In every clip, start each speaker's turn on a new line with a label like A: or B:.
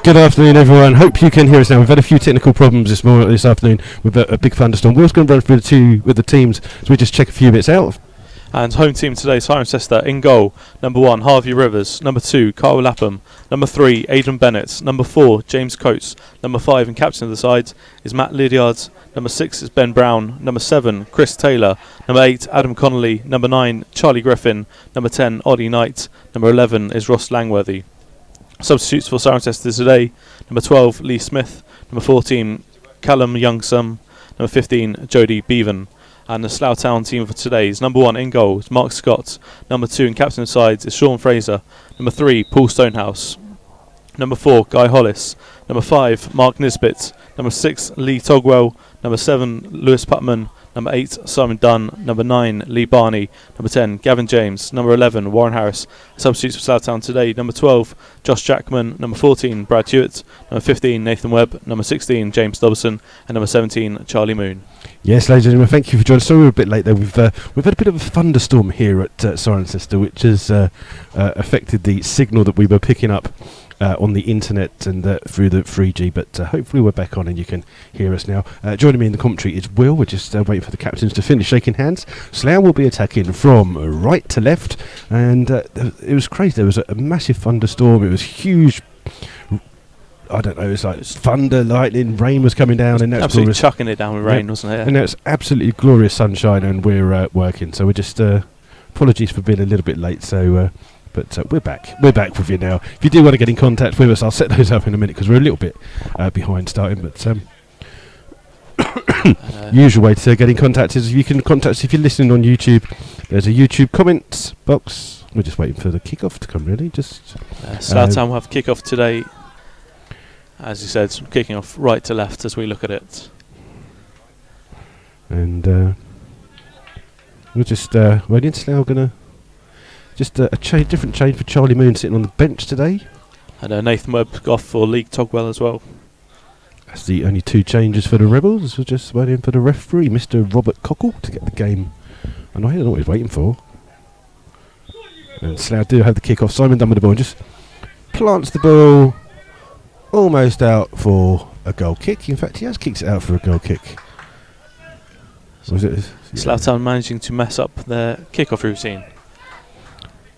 A: Good afternoon, everyone. Hope you can hear us now. We've had a few technical problems this afternoon with a big thunderstorm. We're going to run through with the teams, so we just check a few bits out.
B: And home team today, Cirencester. In goal, number 1, Harvey Rivers. Number 2, Carl Lapham. Number 3, Aidan Bennett. Number 4, James Coates. Number 5 and captain of the side is Matt Lydiard. Number 6 is Ben Brown. Number 7, Chris Taylor. Number 8, Adam Connolly. Number 9, Charlie Griffin. Number 10, Oddie Knight. Number 11 is Ross Langworthy. Substitutes for Cirencester today: number 12, Lee Smith. Number 14, Callum Youngsum. Number 15, Jody Bevan. And the Slough Town team for today is number 1 in goal is Mark Scott. Number 2 in captain of sides is Sean Fraser. Number 3, Paul Stonehouse. Number 4, Guy Hollis. Number 5, Mark Nisbet. Number 6, Lee Togwell. Number 7, Lewis Putman. Number 8, Simon Dunn. Number 9, Lee Barney. Number 10, Gavin James. Number 11, Warren Harris. Substitutes for Slough Town today: number 12, Josh Jackman. Number 14, Brad Hewitt. Number 15, Nathan Webb. Number 16, James Dobson. And number 17, Charlie Moon.
A: Yes, ladies and gentlemen, thank you for joining us. Sorry we're a bit late there. We've had a bit of a thunderstorm here at Cirencester, which has affected the signal that we were picking up on the internet and through the 3G, but hopefully we're back on and you can hear us now. Joining me in the commentary is Will. We're just waiting for the captains to finish shaking hands. Slough will be attacking from right to left, and it was crazy. There was a massive thunderstorm. It was huge. I don't know, it was like thunder, lightning, rain was coming down, and that's
B: absolutely
A: glorious.
B: chucking it down with rain, wasn't it? Yeah.
A: And now it's absolutely glorious sunshine, and we're working. So we're just apologies for being a little bit late. So, but we're back. We're back with you now. If you do want to get in contact with us, I'll set those up in a minute because we're a little bit behind starting. But usual way to get in contact is you can contact us if you're listening on YouTube. There's a YouTube comments box. We're just waiting for the kickoff to come. Really, just
B: Slough Town will have kickoff today. As you said, kicking off right to left as we look at it. And we're just waiting. Slough going to just a different change for Charlie Moon sitting on the bench today. And Nathan Webb off for League Togwell as well.
A: That's the only 2 changes for the Rebels. We're just waiting for the referee, Mr. Robert Cockle, to get the game. And I don't know what he's waiting for. And Slough do have the kick-off. Simon Dunn with the ball and just plants the ball almost out for a goal kick. In fact, he has kicked it out for a goal kick.
B: Slough Town managing to mess up their kick-off routine.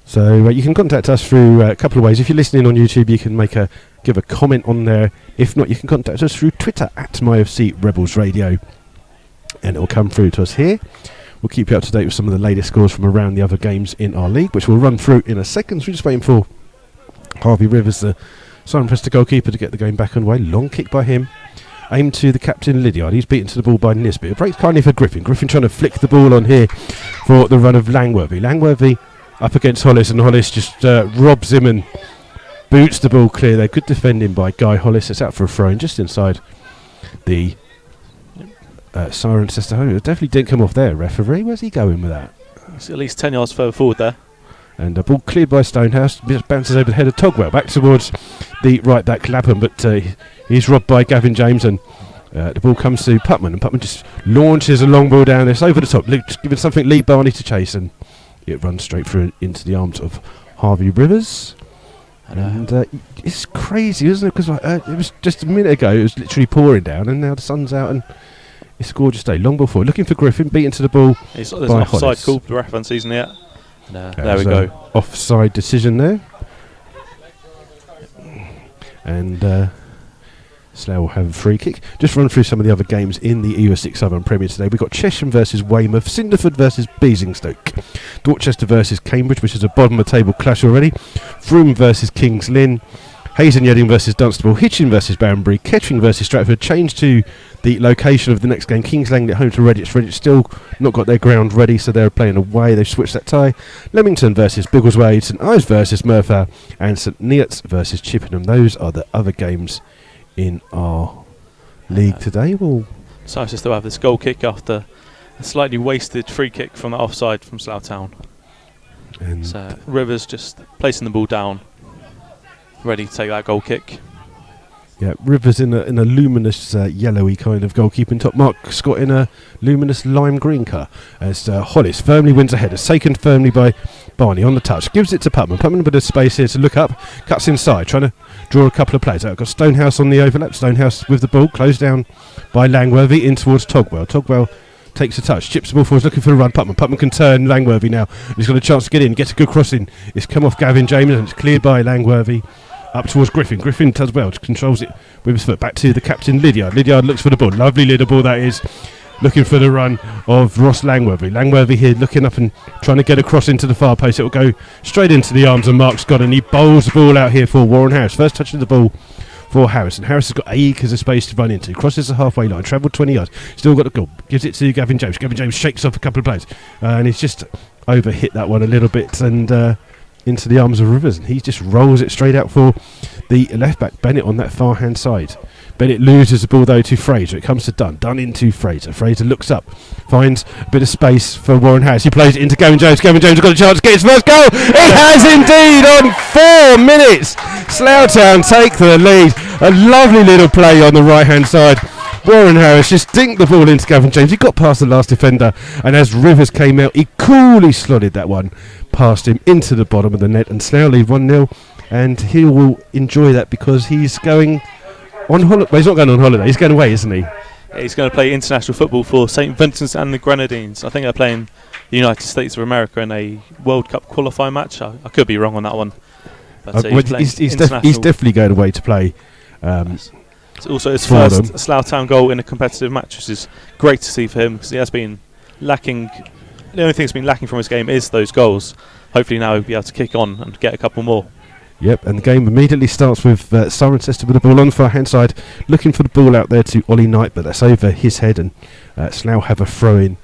A: So you can contact us through a couple of ways. If you're listening on YouTube, you can give a comment on there. If not, you can contact us through Twitter at MyFC Rebels Radio, and it will come through to us here. We'll keep you up to date with some of the latest scores from around the other games in our league, which we'll run through in a second. So we're just waiting for Harvey Rivers, the Cirencester goalkeeper, to get the game back underway. Long kick by him, aimed to the captain Lydiard. He's beaten to the ball by Nisbet. It breaks kindly for Griffin. Griffin trying to flick the ball on here for the run of Langworthy. Langworthy up against Hollis, and Hollis just robs him and boots the ball clear there. Good defending by Guy Hollis. It's out for a throw-in just inside the Cirencester home. It definitely didn't come off there, referee. Where's he going with that?
B: It's at least 10 yards further forward there.
A: And the ball cleared by Stonehouse, just bounces over the head of Togwell, back towards the right back Lapham, but he's robbed by Gavin James, and the ball comes to Putman, and Putman just launches a long ball down there. It's over the top, just giving something Lee Barney to chase, and it runs straight through into the arms of Harvey Rivers. And it's crazy, isn't it? Because it was just a minute ago, it was literally pouring down, and now the sun's out, and it's a gorgeous day. Long ball forward, looking for Griffin, beaten to the ball.
B: There's an offside call, the ref hasn't seen it yet. There we go.
A: Offside decision there. And Slough will have a free kick. Just run through some of the other games in the EU6 Southern Premier today. We've got Chesham versus Weymouth, Cinderford versus Basingstoke, Dorchester versus Cambridge, which is a bottom of the table clash already, Frome versus Kings Lynn, Hayes and Yedding versus Dunstable, Hitchin versus Banbury, Kettering versus Stratford. Change to the location of the next game. Kings Langley at home to Redditch. Redditch still not got their ground ready, so they're playing away. They've switched that tie. Leamington versus Biggleswade, St Ives versus Merthyr, and St Neots versus Chippenham. Those are the other games in our league today. Well,
B: Cirencester will have this goal kick after a slightly wasted free kick from the offside from Slough Town. And so Rivers just placing the ball down, ready to take that goal kick.
A: Yeah, Rivers in a luminous yellowy kind of goalkeeping top. Mark Scott in a luminous lime green colour. As Hollis firmly wins ahead. It's taken firmly by Barney on the touch. Gives it to Putman. Putman a bit of space here to look up. Cuts inside, trying to draw a couple of players out. Got Stonehouse on the overlap. Stonehouse with the ball. Closed down by Langworthy in towards Togwell. Togwell takes a touch. Chips the ball forward. Looking for a run. Putman can turn Langworthy now. He's got a chance to get in. Gets a good crossing. It's come off Gavin James and it's cleared by Langworthy. Up towards Griffin. Griffin does well, controls it with his foot. Back to the captain, Lydiard. Lydiard looks for the ball. Lovely little ball that is. Looking for the run of Ross Langworthy. Langworthy here looking up and trying to get across into the far post. It will go straight into the arms of Mark Scott and he bowls the ball out here for Warren Harris. First touch of the ball for Harris. And Harris has got acres of space to run into. Crosses the halfway line. Travelled 20 yards. Still got the goal. Gives it to Gavin James. Gavin James shakes off a couple of players. And he's just overhit that one a little bit and into the arms of Rivers, and he just rolls it straight out for the left back Bennett on that far hand side. Bennett loses the ball though to Fraser. It comes to Dunn. Dunn into Fraser. Fraser looks up, finds a bit of space for Warren Harris. He plays it into Gavin James. Gavin James has got a chance to get his first goal. He has indeed on 4 minutes. Slough Town take the lead. A lovely little play on the right hand side. Warren Harris just dinked the ball into Gavin James. He got past the last defender, and as Rivers came out, he coolly slotted that one past him into the bottom of the net, and Slough lead 1-0, and he will enjoy that because he's going on holiday. Well, he's not going on holiday, he's going away, isn't he?
B: Yeah, he's going to play international football for St Vincent's and the Grenadines. I think they're playing the United States of America in a World Cup qualifying match. I could be wrong on that one. But
A: he's definitely going away to play.
B: It's also his first Slough Town goal in a competitive match, which is great to see for him because he has been lacking. The only thing that's been lacking from his game is those goals. Hopefully now he'll be able to kick on and get a couple more.
A: Yep, and the game immediately starts with Cirencester with the ball on the far hand side, looking for the ball out there to Ollie Knight, but that's over his head, and Slough have a throw in,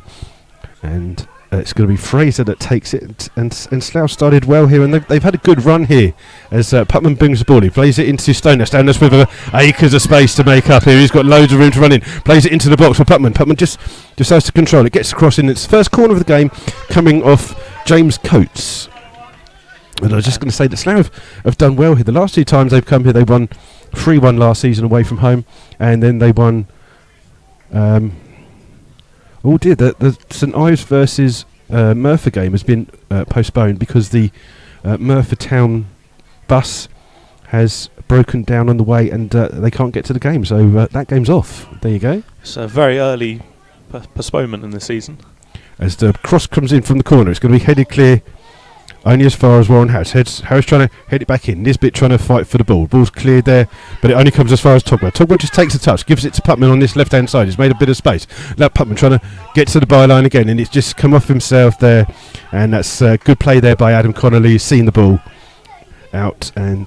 A: and it's going to be Fraser that takes it, and Slough started well here, and they've had a good run here as Putman brings the ball. He plays it into Stonehouse. Stonehouse with acres of space to make up here. He's got loads of room to run in. Plays it into the box for Putman. Putman just has to control it. Gets across in its first corner of the game, coming off James Coates. And I was just going to say that Slough have done well here. The last 2 times they've come here, they won 3-1 last season away from home, and then they won. Oh dear, the St Ives versus Merthyr game has been postponed because the Merthyr Town bus has broken down on the way and they can't get to the game, so that game's off. There you go.
B: It's a very early postponement in the season.
A: As the cross comes in from the corner, it's going to be headed clear only as far as Warren Harris. Harris trying to head it back in. Nisbet trying to fight for the ball. Ball's cleared there, but it only comes as far as Togwell. Togwell just takes a touch, gives it to Putman on this left-hand side. He's made a bit of space. That Putman trying to get to the byline again, and it's just come off himself there. And that's good play there by Adam Connolly. He's seen the ball out, and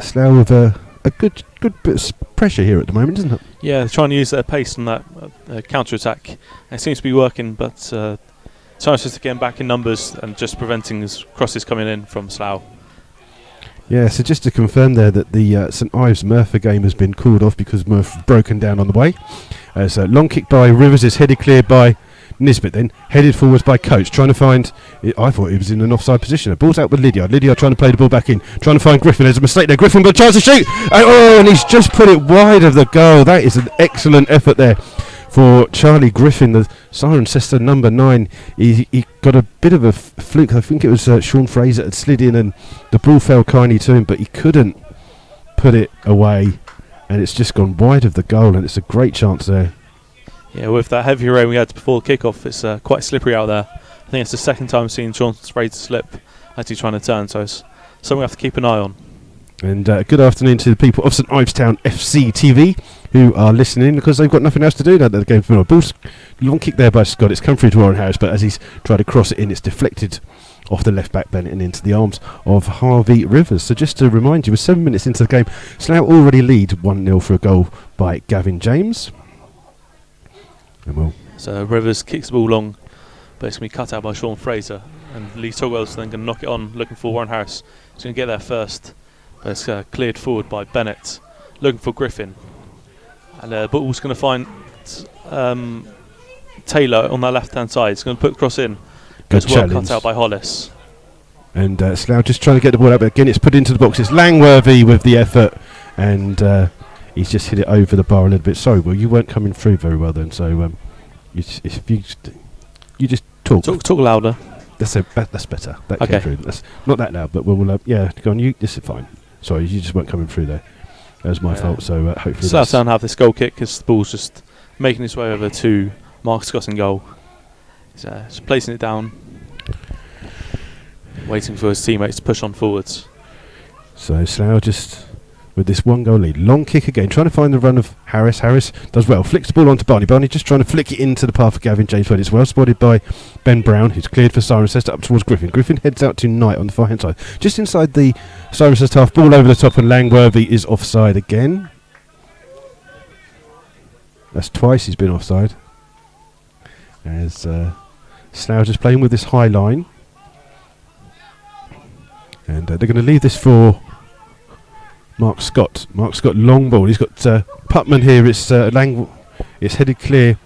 A: Slough with a good bit of pressure here at the moment, isn't it?
B: Yeah, they're trying to use their pace on that counter-attack. It seems to be working, but Cirencester getting back in numbers and just preventing his crosses coming in from Slough.
A: Yeah, so just to confirm there that the St Ives Merthyr game has been called off because Merthyr broken down on the way. As a long kick by Rivers is headed clear by Nisbet, then headed forwards by Coates, trying to find I thought he was in an offside position. The ball's out with Lydiard. Lydiard trying to play the ball back in, trying to find Griffin. There's a mistake there. Griffin got a chance to shoot, and he's just put it wide of the goal. That is an excellent effort there for Charlie Griffin, the Cirencester number 9. He got a bit of a fluke. I think it was Sean Fraser had slid in and the ball fell kindly to him, but he couldn't put it away, and it's just gone wide of the goal, and it's a great chance there. Yeah,
B: with that heavy rain we had before kick-off, it's quite slippery out there. I think it's the second time I've seen Sean Fraser slip as he's trying to turn, so it's something we have to keep an eye on.
A: And good afternoon to the people of St Ives Town FC TV who are listening because they've got nothing else to do now that the game's been on. Ball's long kick there by Scott. It's come through to Warren Harris, but as he's tried to cross it in, it's deflected off the left back Bennett and into the arms of Harvey Rivers. So just to remind you, with 7 minutes into the game, Slough already lead 1-0 for a goal by Gavin James.
B: So Rivers kicks the ball long, but it's going to be cut out by Sean Fraser, and Lee Togwell's then going to knock it on, looking for Warren Harris. He's going to get there first, but it's cleared forward by Bennett, looking for Griffin, and the ball's going to find Taylor on that left hand side. He's going to put the cross in, as well cut out by Hollis.
A: And Slough just trying to get the ball out, but again it's put into the box. It's Langworthy with the effort, and he's just hit it over the bar a little bit. Sorry, Will, you weren't coming through very well then. So if you just talk
B: louder.
A: That's better. That
B: okay.
A: came through. That's not that loud, but we'll yeah. Go on, you. This is fine. Sorry, you just weren't coming through there. That was my fault. So hopefully.
B: Slough Town have this goal kick because the ball's just making its way over to Mark Scott in goal. He's just placing it down, waiting for his teammates to push on forwards.
A: So Slough just with this 1-goal lead. Long kick again, trying to find the run of Harris. Harris does well, flicks the ball onto Barney. Barney just trying to flick it into the path of Gavin James, but it's well spotted by Ben Brown, who's cleared for Cirencester up towards Griffin. Griffin heads out to Knight on the far hand side. Just inside the Cirencester half, ball over the top, and Langworthy is offside again. That's twice he's been offside. As Slough just playing with this high line. And they're going to leave this for Mark Scott. Mark Scott, long ball. He's got Putman here. It's headed clear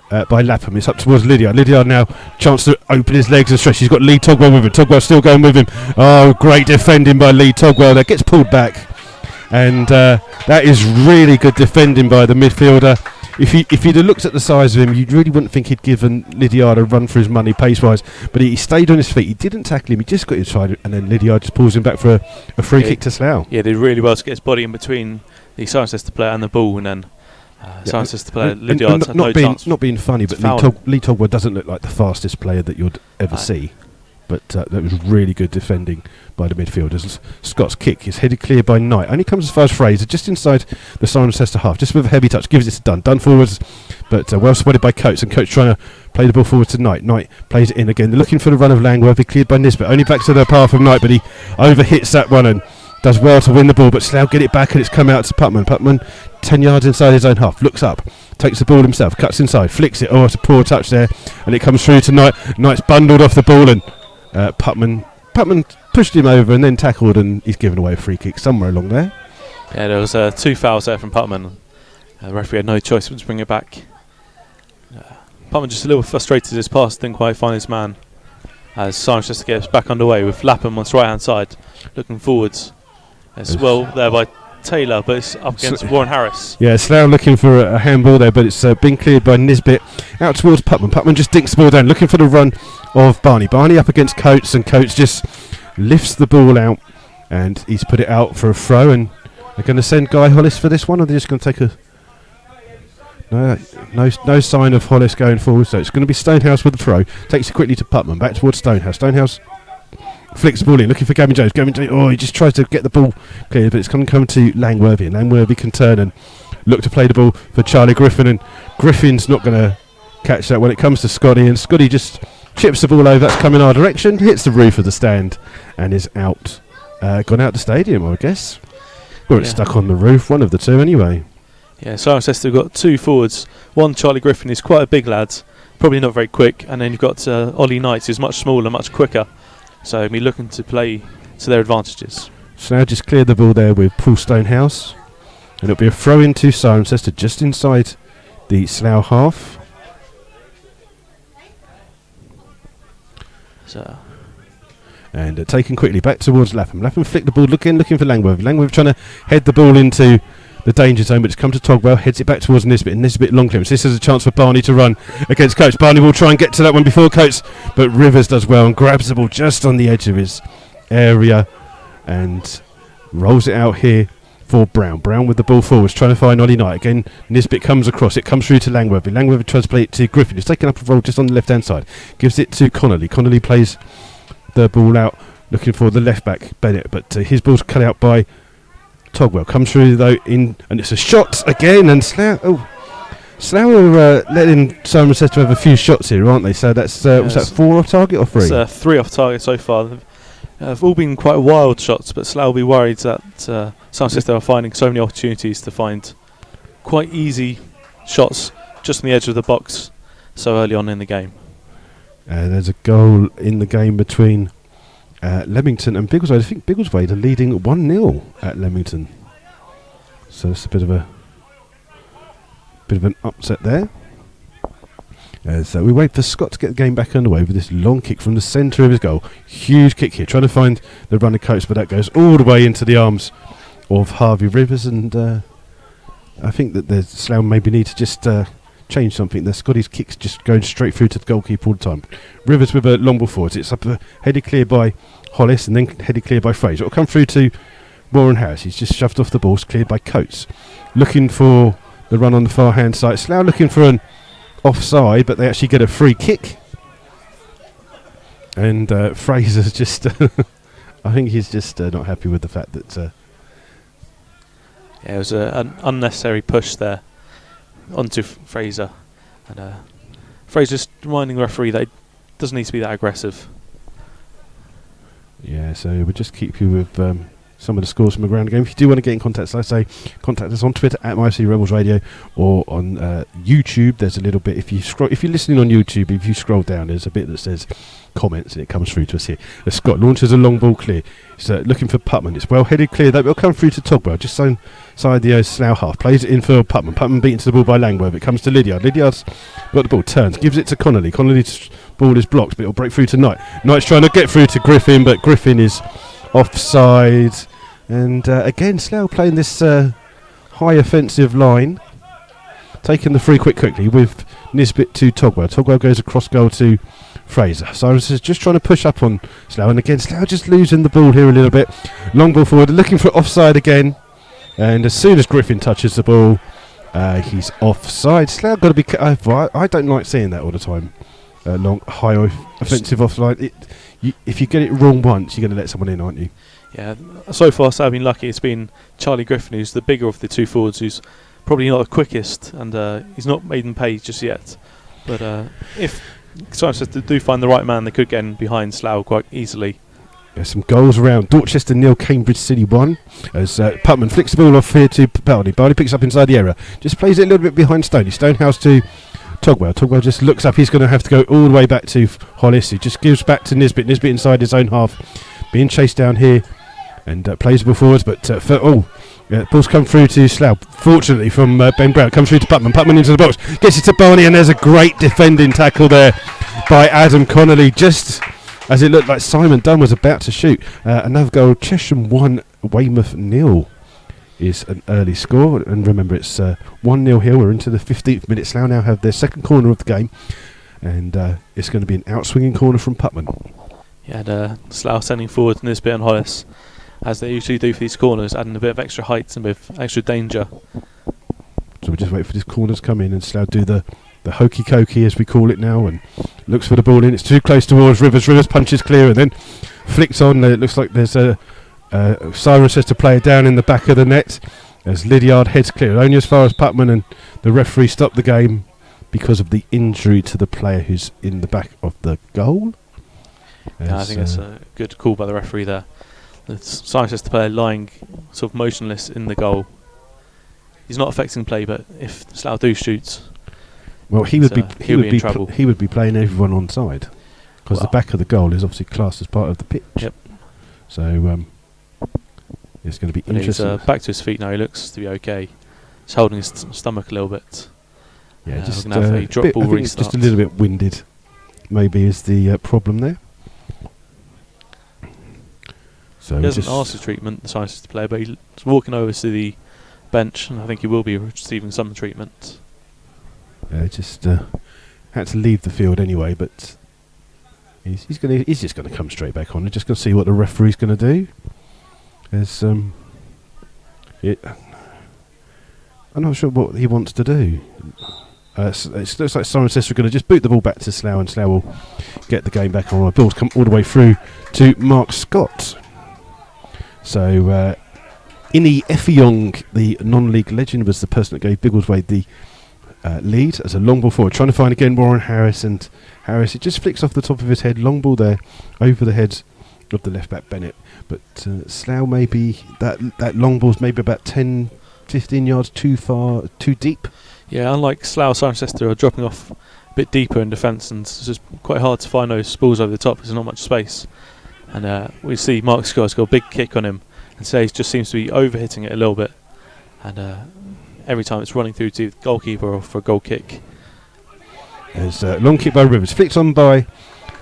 A: by Lapham. It's up towards Lydiard. Lydiard now chance to open his legs and stretch. He's got Lee Togwell with him. Togwell still going with him. Oh, great defending by Lee Togwell. That gets pulled back. And that is really good defending by the midfielder. If you'd have looked at the size of him, you really wouldn't think he'd given Lydiard a run for his money pace-wise. But he stayed on his feet. He didn't tackle him. He just got inside, and then Lydiard just pulls him back for a free kick to Slough.
B: Yeah, did really well to get his body in between the Cirencester player and the ball, and then Cirencester player Lydiard had no chance.
A: Not being funny, but Lee Togwell doesn't look like the fastest player that you'd ever see. But that was really good defending by the midfielders. Scott's kick is headed clear by Knight. Only comes as far as Fraser, just inside the Cirencester half. Just with a heavy touch, gives it to Dunn. Dunn forwards, but well spotted by Coates. And Coates trying to play the ball forward to Knight. Knight plays it in again. They're looking for the run of Langworthy, cleared by Nisbet. Only back to the path of Knight, but he overhits that one and does well to win the ball. But Slough get it back, and it's come out to Putman. Putman, 10 yards inside his own half, looks up, takes the ball himself, cuts inside, flicks it. Oh, it's a poor touch there, and it comes through to Knight. Knight's bundled off the ball, and Putman pushed him over and then tackled, and he's given away a free kick somewhere along there.
B: Yeah, there was 2 fouls there from Putman. The referee had no choice but to bring it back. Putman just a little frustrated his pass, didn't quite find his man. As Cirencester gets back underway with Lapham on his right hand side, looking forwards. It's well there by Taylor, but it's up against Warren Harris.
A: Yeah, Slough looking for a handball there, but it's been cleared by Nisbet out towards Putman. Putman just dinks the ball down, looking for the run of Barney. Barney up against Coates, and Coates just lifts the ball out, and he's put it out for a throw. And they're going to send Guy Hollis for this one, or they're just going to take a no sign of Hollis going forward. So it's going to be Stonehouse with the throw. Takes it quickly to Putman, back towards Stonehouse. Stonehouse flicks the ball in, looking for Gavin James. Gavin James, he just tries to get the ball clear, but it's going to come to Langworthy, and Langworthy can turn and look to play the ball for Charlie Griffin, and Griffin's not going to catch that when it comes to Scotty, and Scotty just chips the ball over. That's coming our direction, hits the roof of the stand, and is out. Gone out the stadium, I guess. Or it's stuck on the roof, one of the two anyway. Yeah,
B: Cirencester got 2 forwards. One, Charlie Griffin, is quite a big lad, probably not very quick, and then you've got Ollie Knight, who's much smaller, much quicker. So he'll be looking to play to their advantages.
A: So now just cleared the ball there with Paul Stonehouse. And it'll be a throw into Cirencester just inside the Slough half. And taken quickly back towards Lapham. Lapham flicked the ball, looking for Langworthy. Langworthy trying to head the ball into the danger zone, but it's come to Togwell, heads it back towards Nisbet, and Nisbet long clearance. This is a chance for Barney to run against Coates. Barney will try and get to that one before Coates, but Rivers does well and grabs the ball just on the edge of his area and rolls it out here for Brown. Brown with the ball forwards, trying to find Ollie Knight. Again, Nisbet comes across, it comes through to Langworthy. Langworthy tries to play it to Griffin, who's taken up a roll just on the left-hand side. Gives it to Connolly. Connolly plays the ball out, looking for the left-back, Bennett, but his ball's cut out by Togwell. Comes through though and it's a shot again, and Slough are letting Cirencester have a few shots here, aren't they? So that's was that 4 off target or 3?
B: It's 3 off target so far. They've all been quite wild shots, but Slough will be worried that Cirencester are finding so many opportunities to find quite easy shots just on the edge of the box so early on in the game.
A: There's a goal in the game between Leamington and Biggleswade. I think Biggleswade are leading 1-0 at Leamington. So it's a bit of an upset there. So we wait for Scott to get the game back underway with this long kick from the centre of his goal. Huge kick here, trying to find the running Coates, but that goes all the way into the arms of Harvey Rivers, and I think that the Slough maybe need to just change something. The Scotty's kicks just going straight through to the goalkeeper all the time. Rivers with a long ball forwards. It's up headed clear by Hollis and then headed clear by Fraser. It'll come through to Warren Harris. He's just shoved off the ball. It's cleared by Coates. Looking for the run on the far hand side. Slough looking for an offside, but they actually get a free kick. And Fraser's just... I think he's just not happy with the fact that...
B: it was an unnecessary push there onto Fraser. And Fraser's reminding the referee that it doesn't need to be that aggressive.
A: Yeah, so we'll just keep you with some of the scores from the ground game. If you do want to get in contact, like I say, contact us on Twitter at Myfootballclub Rebels Radio, or on YouTube. There's a little bit, if you're listening on YouTube, if you scroll down, there's a bit that says comments and it comes through to us here. Scott launches a long ball clear. He's looking for Putman. It's well headed clear. That will come through to Togwell, just inside the Slough half. Plays it in for Putman. Putman beaten to the ball by Langworth. It comes to Lydiard. Lydiard's got the ball, turns, gives it to Connolly. Connolly's ball is blocked, but it'll break through to Knight. Knight's trying to get through to Griffin, but Griffin is offside. And again, Slough playing this high offensive line, taking the free quickly with Nisbet to Togwell. Togwell goes across goal to Fraser. Cyrus is just trying to push up on Slough, and again Slough just losing the ball here a little bit. Long ball forward, looking for offside again, and as soon as Griffin touches the ball, he's offside. Slough got to be I don't like seeing that all the time. Long high offensive offside. If you get it wrong once, you're going to let someone in, aren't you?
B: Yeah, so far Slough have been lucky. It's been Charlie Griffin, who's the bigger of the two forwards, who's probably not the quickest, and he's not made them pay just yet. But if Cirencester do find the right man, they could get in behind Slough quite easily.
A: There's some goals around. Dorchester 0, Cambridge City 1. As Putman flicks the ball off here to Barney. Barney picks up inside the area. Just plays it a little bit behind Stoney. Stonehouse to Togwell. Togwell just looks up. He's going to have to go all the way back to Hollis. He just gives back to Nisbet. Nisbet inside his own half. Being chased down here. And plays the ball forwards. But ball's come through to Slough. Fortunately from Ben Brown. Comes through to Putman. Putman into the box. Gets it to Barney. And there's a great defending tackle there by Adam Connolly. Just as it looked like Simon Dunn was about to shoot. Another goal. Chesham 1, Weymouth 0 is an early score. And remember, it's 1-0 here. We're into the 15th minute. Slough now have their second corner of the game. And it's going to be an outswinging corner from Putman.
B: Yeah, and Slough sending forward Nisbet and Hollis, as they usually do for these corners, adding a bit of extra height and a bit of extra danger.
A: So we just wait for this corner to come in and Slough do the hokey cokey, as we call it now, and looks for the ball in. It's too close towards Rivers. Rivers punches clear and then flicks on. It looks like there's a Cirencester player down in the back of the net as Lydiard heads clear, only as far as Putman, and the referee stopped the game because of the injury to the player who's in the back of the goal.
B: Yeah, I think that's a good call by the referee there. The Cirencester player lying sort of motionless in the goal. He's not affecting play, but if Slough do shoot,
A: well, he would be
B: trouble.
A: He would be playing everyone on side, because the back of the goal is obviously classed as part of the pitch.
B: Yep.
A: So it's going to be interesting.
B: He's back to his feet now. He looks to be okay. He's holding his stomach a little bit.
A: Yeah, just
B: have a drop ball
A: I think
B: restart.
A: it's just a little bit winded. Maybe is the problem there. So
B: he doesn't ask for treatment, the Cirencester player, but he's walking over to the bench, and I think he will be receiving some treatment.
A: Just had to leave the field anyway, but he's just going to come straight back on. We're just going to see what the referee's going to do. There's I'm not sure what he wants to do. It looks like Cirencester are going to just boot the ball back to Slough, and Slough will get the game back on. The ball's come all the way through to Mark Scott. So Innie Effiong, the non-league legend, was the person that gave Biggleswade the lead as a long ball forward. Trying to find again Warren Harris, and Harris, it just flicks off the top of his head. Long ball there over the head of the left back Bennett. But Slough, maybe that long ball's maybe about 10, 15 yards too far, too deep.
B: Yeah, unlike Slough, Cirencester are dropping off a bit deeper in defence, and it's just quite hard to find those balls over the top. There's not much space. And we see Mark Scott's got a big kick on him, and Says just seems to be overhitting it a little bit. And every time it's running through to the goalkeeper or for a goal kick.
A: There's a long kick by Rivers, flicked on by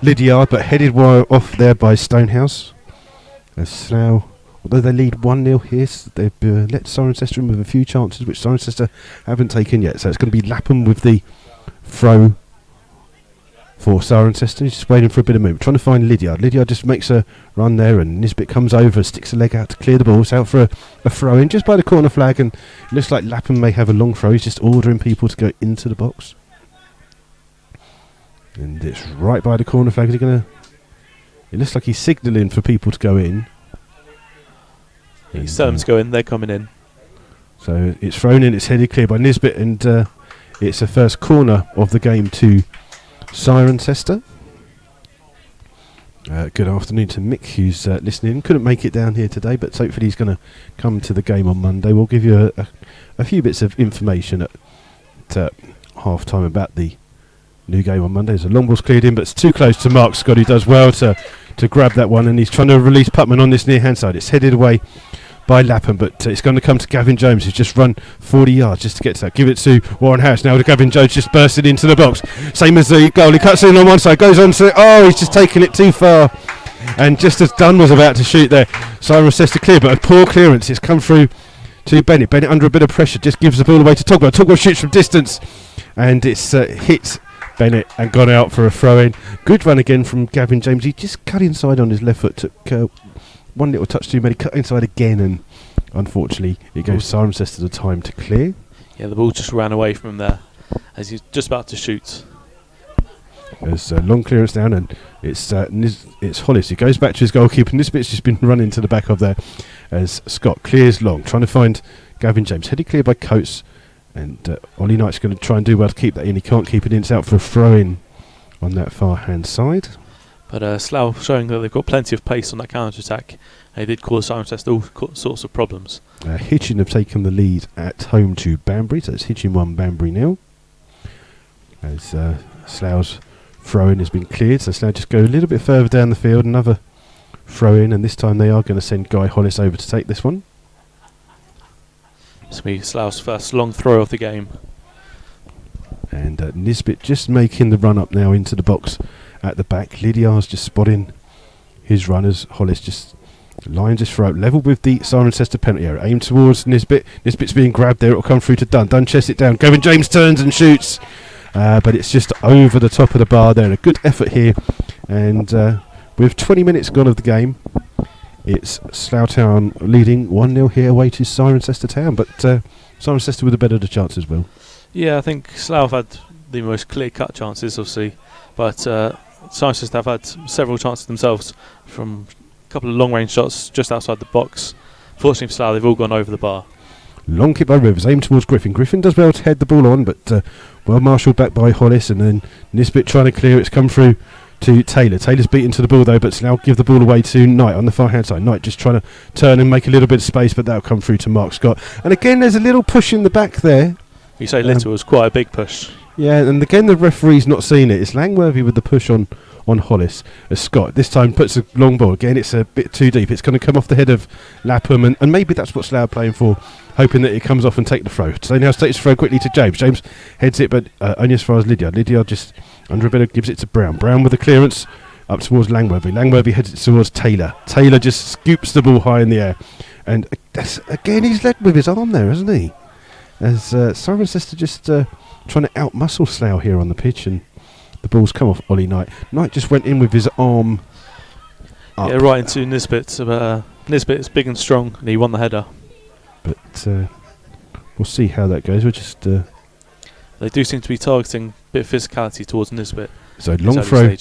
A: Lydiard, but headed off there by Stonehouse. As Slough although they lead 1-0 here, they've let Cirencester in with a few chances, which Cirencester haven't taken yet. So it's going to be Lapham with the throw for Cirencester. He's just waiting for a bit of movement, trying to find Lydiard. Lydiard just makes a run there, and Nisbet comes over, sticks a leg out to clear the ball. It's out for a throw in just by the corner flag, and it looks like Lapham may have a long throw. He's just ordering people to go into the box. And it's right by the corner flag. Is he going to... It looks like he's signalling for people to go in.
B: He's telling them to go in, they're coming in.
A: So it's thrown in, it's headed clear by Nisbet, and it's the first corner of the game to Cirencester. Good afternoon to Mick, who's listening. Couldn't make it down here today, but hopefully he's going to come to the game on Monday. We'll give you a few bits of information at half time about the new game on Monday. As a long ball's cleared in, but it's too close to Mark Scott, who does well to grab that one, and he's trying to release Putman on this near hand side. It's headed away by Lapham, but it's going to come to Gavin Jones, who's just run 40 yards just to get to that. Give it to Warren Harris now. To Gavin Jones, just bursted into the box, same as the goal. He cuts in on one side, goes on to he's just taken it too far, and just as Dunn was about to shoot there, Cirencester clear, but a poor clearance. It's come through to Bennett. Bennett under a bit of pressure just gives the ball away to Togwell. Togwell shoots from distance, and it's hit Bennett and gone out for a throw in. Good run again from Gavin James. He just cut inside on his left foot, took one little touch too many, cut inside again, and unfortunately it goes Cirencester the time to clear.
B: Yeah, the ball just ran away from him there as he's just about to shoot.
A: There's a long clearance down, and it's Hollis. He goes back to his goalkeeper. This bit's just been running to the back of there as Scott clears long, trying to find Gavin James. Headed clear by Coates, and Ollie Knight's going to try and do well to keep that in. He can't keep it in. It's out for a throw in on that far hand side.
B: But Slough showing that they've got plenty of pace on that counter attack. They did cause Cirencester all sorts of problems.
A: Hitchin have taken the lead at home to Banbury, so it's Hitchin 1, Banbury 0. As Slough's throw-in has been cleared, so Slough just go a little bit further down the field, another throw-in, and this time they are going to send Guy Hollis over to take this one.
B: This will be Slough's first long throw of the game.
A: And Nisbet just making the run up now into the box at the back. Lydiard's just spotting his runners. Hollis just lines his throat level with the Cirencester penalty area. Aim towards Nisbet. Nisbet's being grabbed there. It'll come through to Dunn. Dunn chests it down. Gavin James turns and shoots. But it's just over the top of the bar there. A good effort here. And with 20 minutes gone of the game, it's Slough Town leading 1-0 here away to Cirencester Town. But Cirencester with a better chance as well.
B: Yeah, I think Slough had the most clear-cut chances, obviously. But Cirencester have had several chances themselves from a couple of long-range shots just outside the box. Fortunately for Slough, they've all gone over the bar.
A: Long kick by Rivers, aimed towards Griffin. Griffin does well to head the ball on, but well marshalled back by Hollis, and then Nisbet trying to clear. It's come through to Taylor. Taylor's beaten to the ball though, but now give the ball away to Knight on the far hand side. Knight just trying to turn and make a little bit of space, but that'll come through to Mark Scott. And again, there's a little push in the back there.
B: You say little, was quite a big push.
A: Yeah, and again the referee's not seen it. It's Langworthy with the push on Hollis as Scott this time puts a long ball. Again, it's a bit too deep. It's going to come off the head of Lapham, and maybe that's what Slough are playing for, hoping that it comes off and take the throw. So now takes the throw quickly to James. James heads it, but only as far as Lydiard. Lydiard just under a bit of gives it to Brown. Brown with the clearance up towards Langworthy. Langworthy heads it towards Taylor. Taylor just scoops the ball high in the air, and again he's led with his arm there, hasn't he? As Cirencester just trying to outmuscle Slough here on the pitch, and the ball's come off Ollie Knight. Knight just went in with his arm up.
B: Yeah, right into Nisbet. Nisbet is big and strong, and he won the header.
A: But we'll see how that goes. We're just
B: they do seem to be targeting a bit of physicality towards Nisbet.
A: So long throw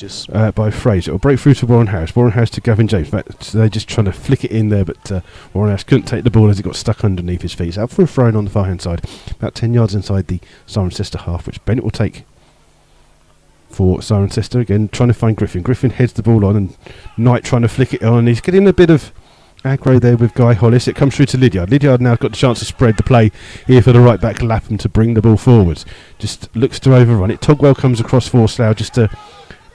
A: by Fraser. It'll break through to Warren Harris. Warren Harris to Gavin James. They're just trying to flick it in there, but Warren Harris couldn't take the ball as it got stuck underneath his feet. It's out for a throw in on the far hand side, about 10 yards inside the Cirencester half, which Bennett will take for Cirencester. Again, trying to find Griffin. Griffin heads the ball on, and Knight trying to flick it on, and he's getting a bit of aggro there with Guy Hollis. It comes through to Lydiard. Lydiard now got the chance to spread the play here for the right back Lapham to bring the ball forwards. Just looks to overrun it. Togwell comes across for Slough just to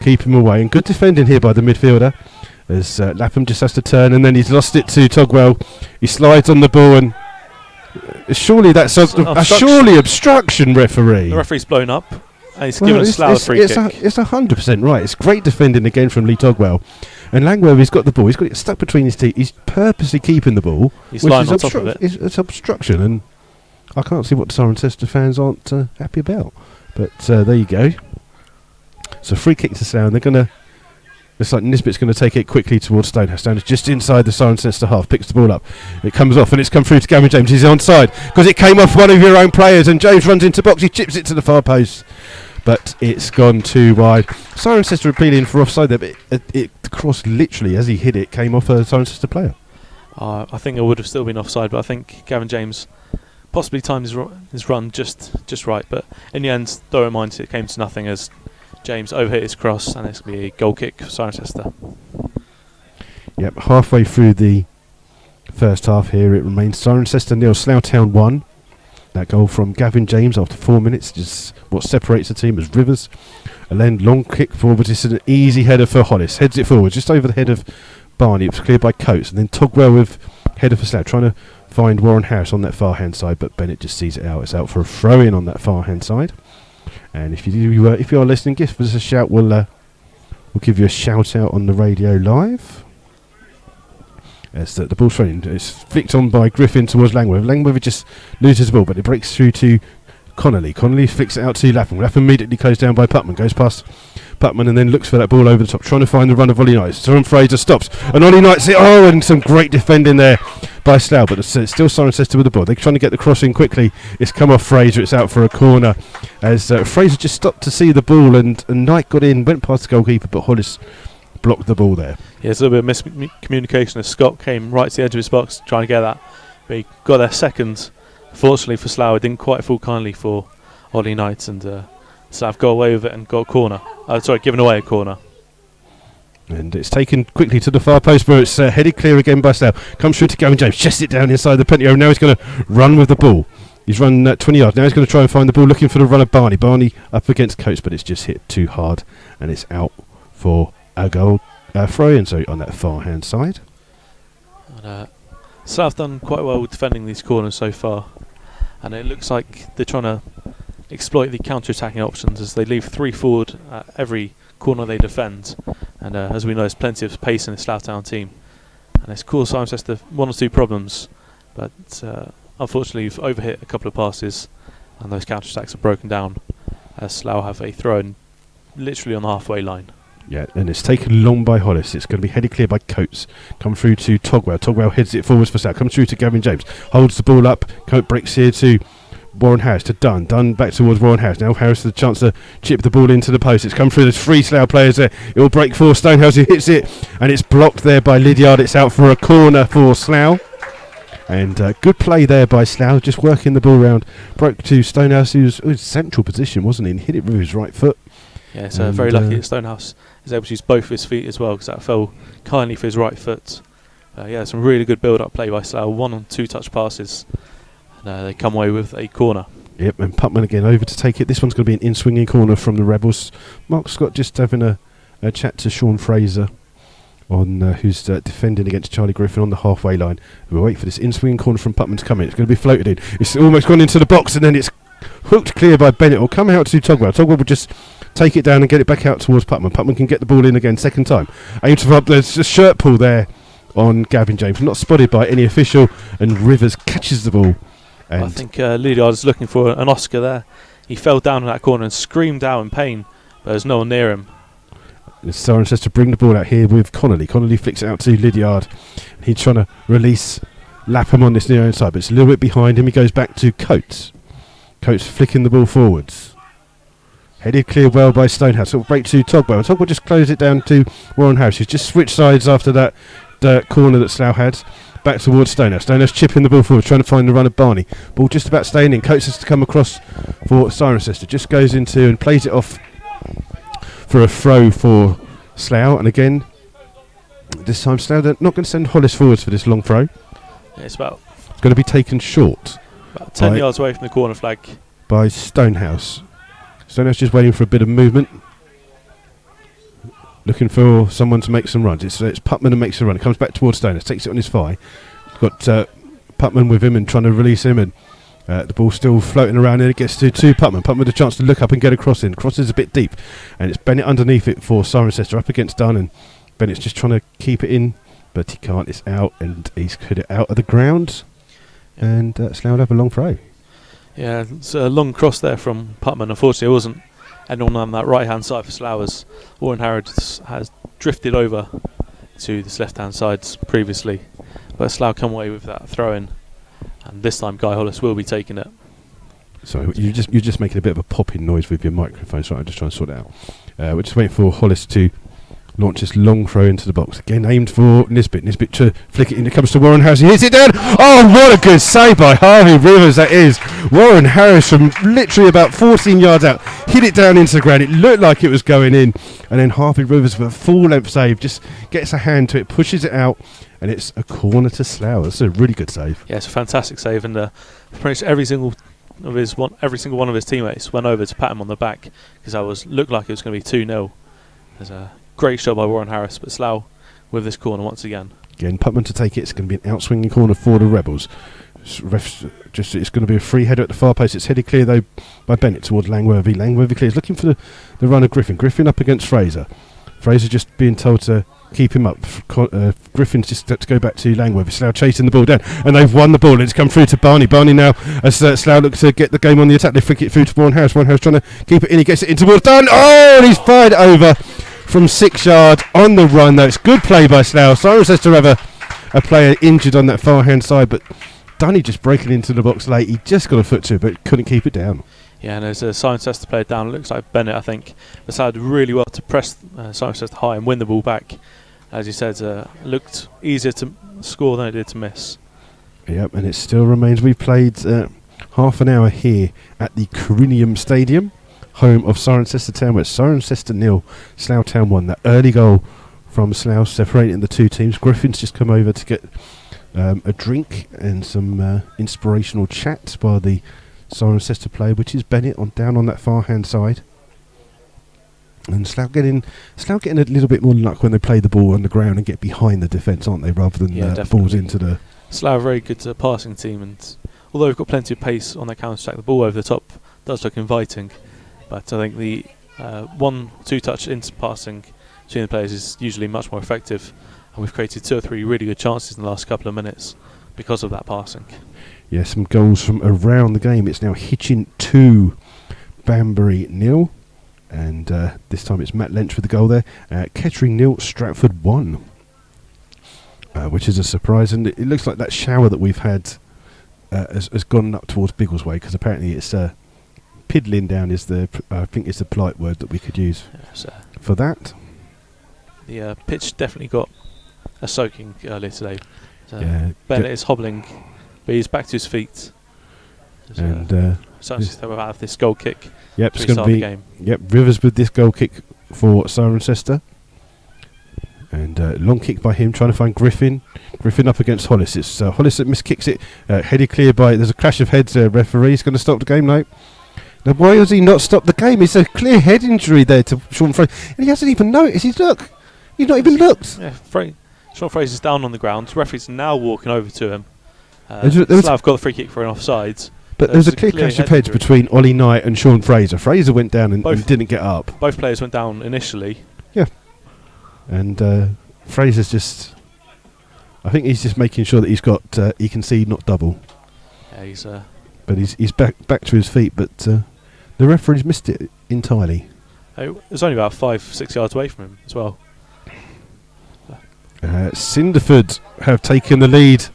A: keep him away, and good defending here by the midfielder as Lapham just has to turn, and then he's lost it to Togwell. He slides on the ball, and surely that's surely obstruction, referee.
B: The referee's blown up, and he's given Slough a free kick.
A: It's 100% right. It's great defending again from Lee Togwell, And Langworthy, he's got the ball. He's got it stuck between his teeth. He's purposely keeping the ball.
B: He's lying on top of it.
A: It's obstruction, and I can't see what the Cirencester fans aren't happy about. But there you go. It's a free kick to Slough, and they're going to... Looks like Nisbet's going to take it quickly towards Stonehouse. Stonehouse just inside the Cirencester half, picks the ball up. It comes off, and it's come through to Gavin James. He's onside because it came off one of your own players, and James runs into box. He chips it to the far post, but it's gone too wide. Cirencester appealing for offside there, but the cross literally, as he hit it, came off a Cirencester player.
B: I think it would have still been offside, but I think Gavin James possibly timed his run just right. But in the end, though in mind, it came to nothing as James overhit his cross, and it's going to be a goal kick for Cirencester.
A: Yep, halfway through the first half here, it remains Cirencester 0, Slough Town 1. That goal from Gavin James after 4 minutes, just what separates the team as Rivers. A long kick forward, it's an easy header for Hollis. Heads it forward, just over the head of Barney. It was cleared by Coates, and then Togwell with header for Slough, trying to find Warren Harris on that far hand side, but Bennett just sees it out. It's out for a throw in on that far hand side. And if you are listening, give us a shout. We'll give you a shout out on the radio live. As the ball's thrown in, it's flicked on by Griffin towards Langworthy. Langworthy just loses the ball, but it breaks through to Connolly. Connolly flicks it out to Lapham. Lapham immediately closed down by Putman. Goes past Putman and then looks for that ball over the top, trying to find the run of Ollie Knight. Tom Fraser stops, and Ollie Knight's it. Oh, and some great defending there by Slough, but it's still Cirencester with the ball. They're trying to get the cross in quickly. It's come off Fraser. It's out for a corner as Fraser just stopped to see the ball, and Knight got in, went past the goalkeeper, but Hollis blocked the ball there.
B: Yeah, there's a little bit of miscommunication as Scott came right to the edge of his box trying to get that, but he got there second. Fortunately for Slough, it didn't quite fall kindly for Ollie Knight, and Slough got away with it and got a corner. Given away a corner.
A: And it's taken quickly to the far post where it's headed clear again by Slough. Comes through to Gavin James, chests it down inside the penalty area. Now he's going to run with the ball. He's run 20 yards. Now he's going to try and find the ball, looking for the run of Barney. Barney up against Coates, but it's just hit too hard, and it's out for a goal throw-in, on that far hand side.
B: And, Slough done quite well with defending these corners so far, and it looks like they're trying to exploit the counter-attacking options as they leave 3 forward at every corner they defend. And as we know, there's plenty of pace in the Slough Town team, and it's caused Cirencester 1 or 2 problems, but unfortunately you've overhit a couple of passes and those counter-attacks are broken down as Slough have a throw-in literally on the halfway line.
A: Yeah, and it's taken long by Hollis. It's going to be headed clear by Coates. Come through to Togwell. Togwell heads it forwards for Slough. Comes through to Gavin James. Holds the ball up. Coates breaks here to Warren Harris, to Dunn. Dunn back towards Warren Harris. Now Harris has the chance to chip the ball into the post. It's come through. There's 3 Slough players there. It will break for Stonehouse, who hits it, and it's blocked there by Lydiard. It's out for a corner for Slough. And good play there by Slough, just working the ball round. Broke to Stonehouse, who's in central position, wasn't he? And hit it with his right foot.
B: Yeah, it's very lucky that Stonehouse is able to use both of his feet as well, because that fell kindly for his right foot. Some really good build-up play by Slough. 1 and 2 touch passes, and they come away with a corner.
A: Yep, and Putman again over to take it. This one's going to be an in-swinging corner from the Rebels. Mark Scott just having a chat to Sean Fraser on who's defending against Charlie Griffin on the halfway line. We'll wait for this in-swinging corner from Putman to come in. It's going to be floated in. It's almost gone into the box, and then it's hooked clear by Bennett. It'll come out to Togwell. Togwell will just take it down and get it back out towards Putman. Putman can get the ball in again, second time. Aims for up. There's a shirt pull there on Gavin James, not spotted by any official, and Rivers catches the ball. And
B: I think Lydiard is looking for an Oscar there. He fell down in that corner and screamed out in pain, but there's no one near him.
A: Cirencester to bring the ball out here with Connolly. Connolly flicks it out to Lydiard. He's trying to release Lapham on this near inside, but it's a little bit behind him. He goes back to Coates. Coates flicking the ball forwards. Headed clear well by Stonehouse. It'll break to Togwell. Togwell just closed it down to Warren Harris, who's just switched sides after that corner that Slough had. Back towards Stonehouse. Stonehouse chipping the ball forward, trying to find the run of Barney. Ball just about staying in. Coates has to come across for Cirencester. Just goes into and plays it off for a throw for Slough. And again, this time Slough not going to send Hollis forwards for this long throw.
B: Yeah, it's going
A: to be taken short.
B: About 10 yards away from the corner flag.
A: By Stonehouse. Stonehouse just waiting for a bit of movement. Looking for someone to make some runs. It's Putman and makes a run. It comes back towards Stonehouse. Takes it on his thigh. Got Putman with him and trying to release him. And the ball still floating around. And it gets to Putman. Putman with a chance to look up and get a cross in. Cross is a bit deep. And it's Bennett underneath it for Cirencester. Up against Dunn. And Bennett's just trying to keep it in, but he can't. It's out, and he's put it out of the ground. And Slough will have a long throw.
B: Yeah, it's a long cross there from Putman. Unfortunately, it wasn't anyone on that right-hand side for Slough, as Warren Harris has drifted over to this left-hand side previously. But Slough come away with that throw-in, and this time Guy Hollis will be taking it.
A: Sorry, you're just making a bit of a popping noise with your microphone, so I'm just trying to sort it out. We're just waiting for Hollis to launch this long throw into the box. Again, aimed for Nisbet. Nisbet to flick it in. It comes to Warren Harris. He hits it down. Oh, what a good save by Harvey Rivers that is. Warren Harris from literally about 14 yards out. Hit it down into the ground. It looked like it was going in. And then Harvey Rivers with a full-length save just gets a hand to it, pushes it out, and it's a corner to Slough. That's a really good save.
B: Yeah, it's a fantastic save. And pretty much every single one of his teammates went over to pat him on the back, because that looked like it was going to be 2-0. There's a great shot by Warren Harris, but Slough with this corner once again. Again,
A: Putman to take it. It's going to be an outswinging corner for the Rebels. It's going to be a free header at the far post. It's headed clear though by Bennett towards Langworthy. Langworthy clears, looking for the run of Griffin. Griffin up against Fraser. Fraser just being told to keep him up. Griffin's just got to go back to Langworthy. Slough chasing the ball down, and they've won the ball. And it's come through to Barney. Barney now, as Slough look to get the game on the attack, they flick it through to Warren Harris. Warren Harris trying to keep it in. He gets it in towards Dunn. Oh, and he's fired over from 6 yards on the run though. It's good play by Slough. Cirencester have a player injured on that far hand side, but Dunny just breaking into the box late. He just got a foot to it, but couldn't keep it down.
B: Yeah, and there's a Cirencester player down. It looks like Bennett, I think. But Slough did really well to press Cirencester high and win the ball back. As you said, it looked easier to score than it did to miss.
A: Yep, and it still remains. We've played half an hour here at the Corinium Stadium, home of Cirencester Town, where it's Cirencester 0, Slough Town 1. That early goal from Slough separating the two teams. Griffin's just come over to get a drink and some inspirational chat by the Cirencester player, which is Bennett down on that far hand side. And Slough getting a little bit more luck when they play the ball on the ground and get behind the defence, aren't they, rather than balls into the...
B: Slough a very good passing team, and although we've got plenty of pace on their counter-attack, the ball over the top does look inviting. But I think the 1-2 touch into passing between the players is usually much more effective, and we've created 2 or 3 really good chances in the last couple of minutes because of that passing.
A: Yeah, some goals from around the game. It's now Hitchin 2, Banbury 0, and this time it's Matt Lynch with the goal there. Kettering 0, Stratford 1, which is a surprise, and it looks like that shower that we've had has gone up towards Biggleswade, because apparently it's piddling down is I think it's the polite word that we could use for that.
B: The pitch definitely got a soaking earlier today. Bennett is hobbling, but he's back to his feet.
A: And
B: Cirencester will have this goal kick.
A: Yep, it's going to be game. Yep, Rivers with this goal kick for Cirencester. And long kick by him, trying to find Griffin. Griffin up against Hollis. It's Hollis that miskicks it. Headed clear by... There's a clash of heads. Referee's going to stop the game now. Now, why has he not stopped the game? It's a clear head injury there to Sean Fraser. And he hasn't even noticed. He's not even looked.
B: Yeah, Sean Fraser's down on the ground. Referee's now walking over to him. Slough got the free kick for an offside.
A: But there's a clear clash of heads between Ollie Knight and Sean Fraser. Fraser went down and didn't get up.
B: Both players went down initially.
A: Yeah. And Fraser's just... I think he's just making sure that he's got... he can see, not double.
B: Yeah, he's...
A: But he's back to his feet, but the referee's missed it entirely.
B: It was only about 5-6 yards away from him as well.
A: Cinderford have taken the lead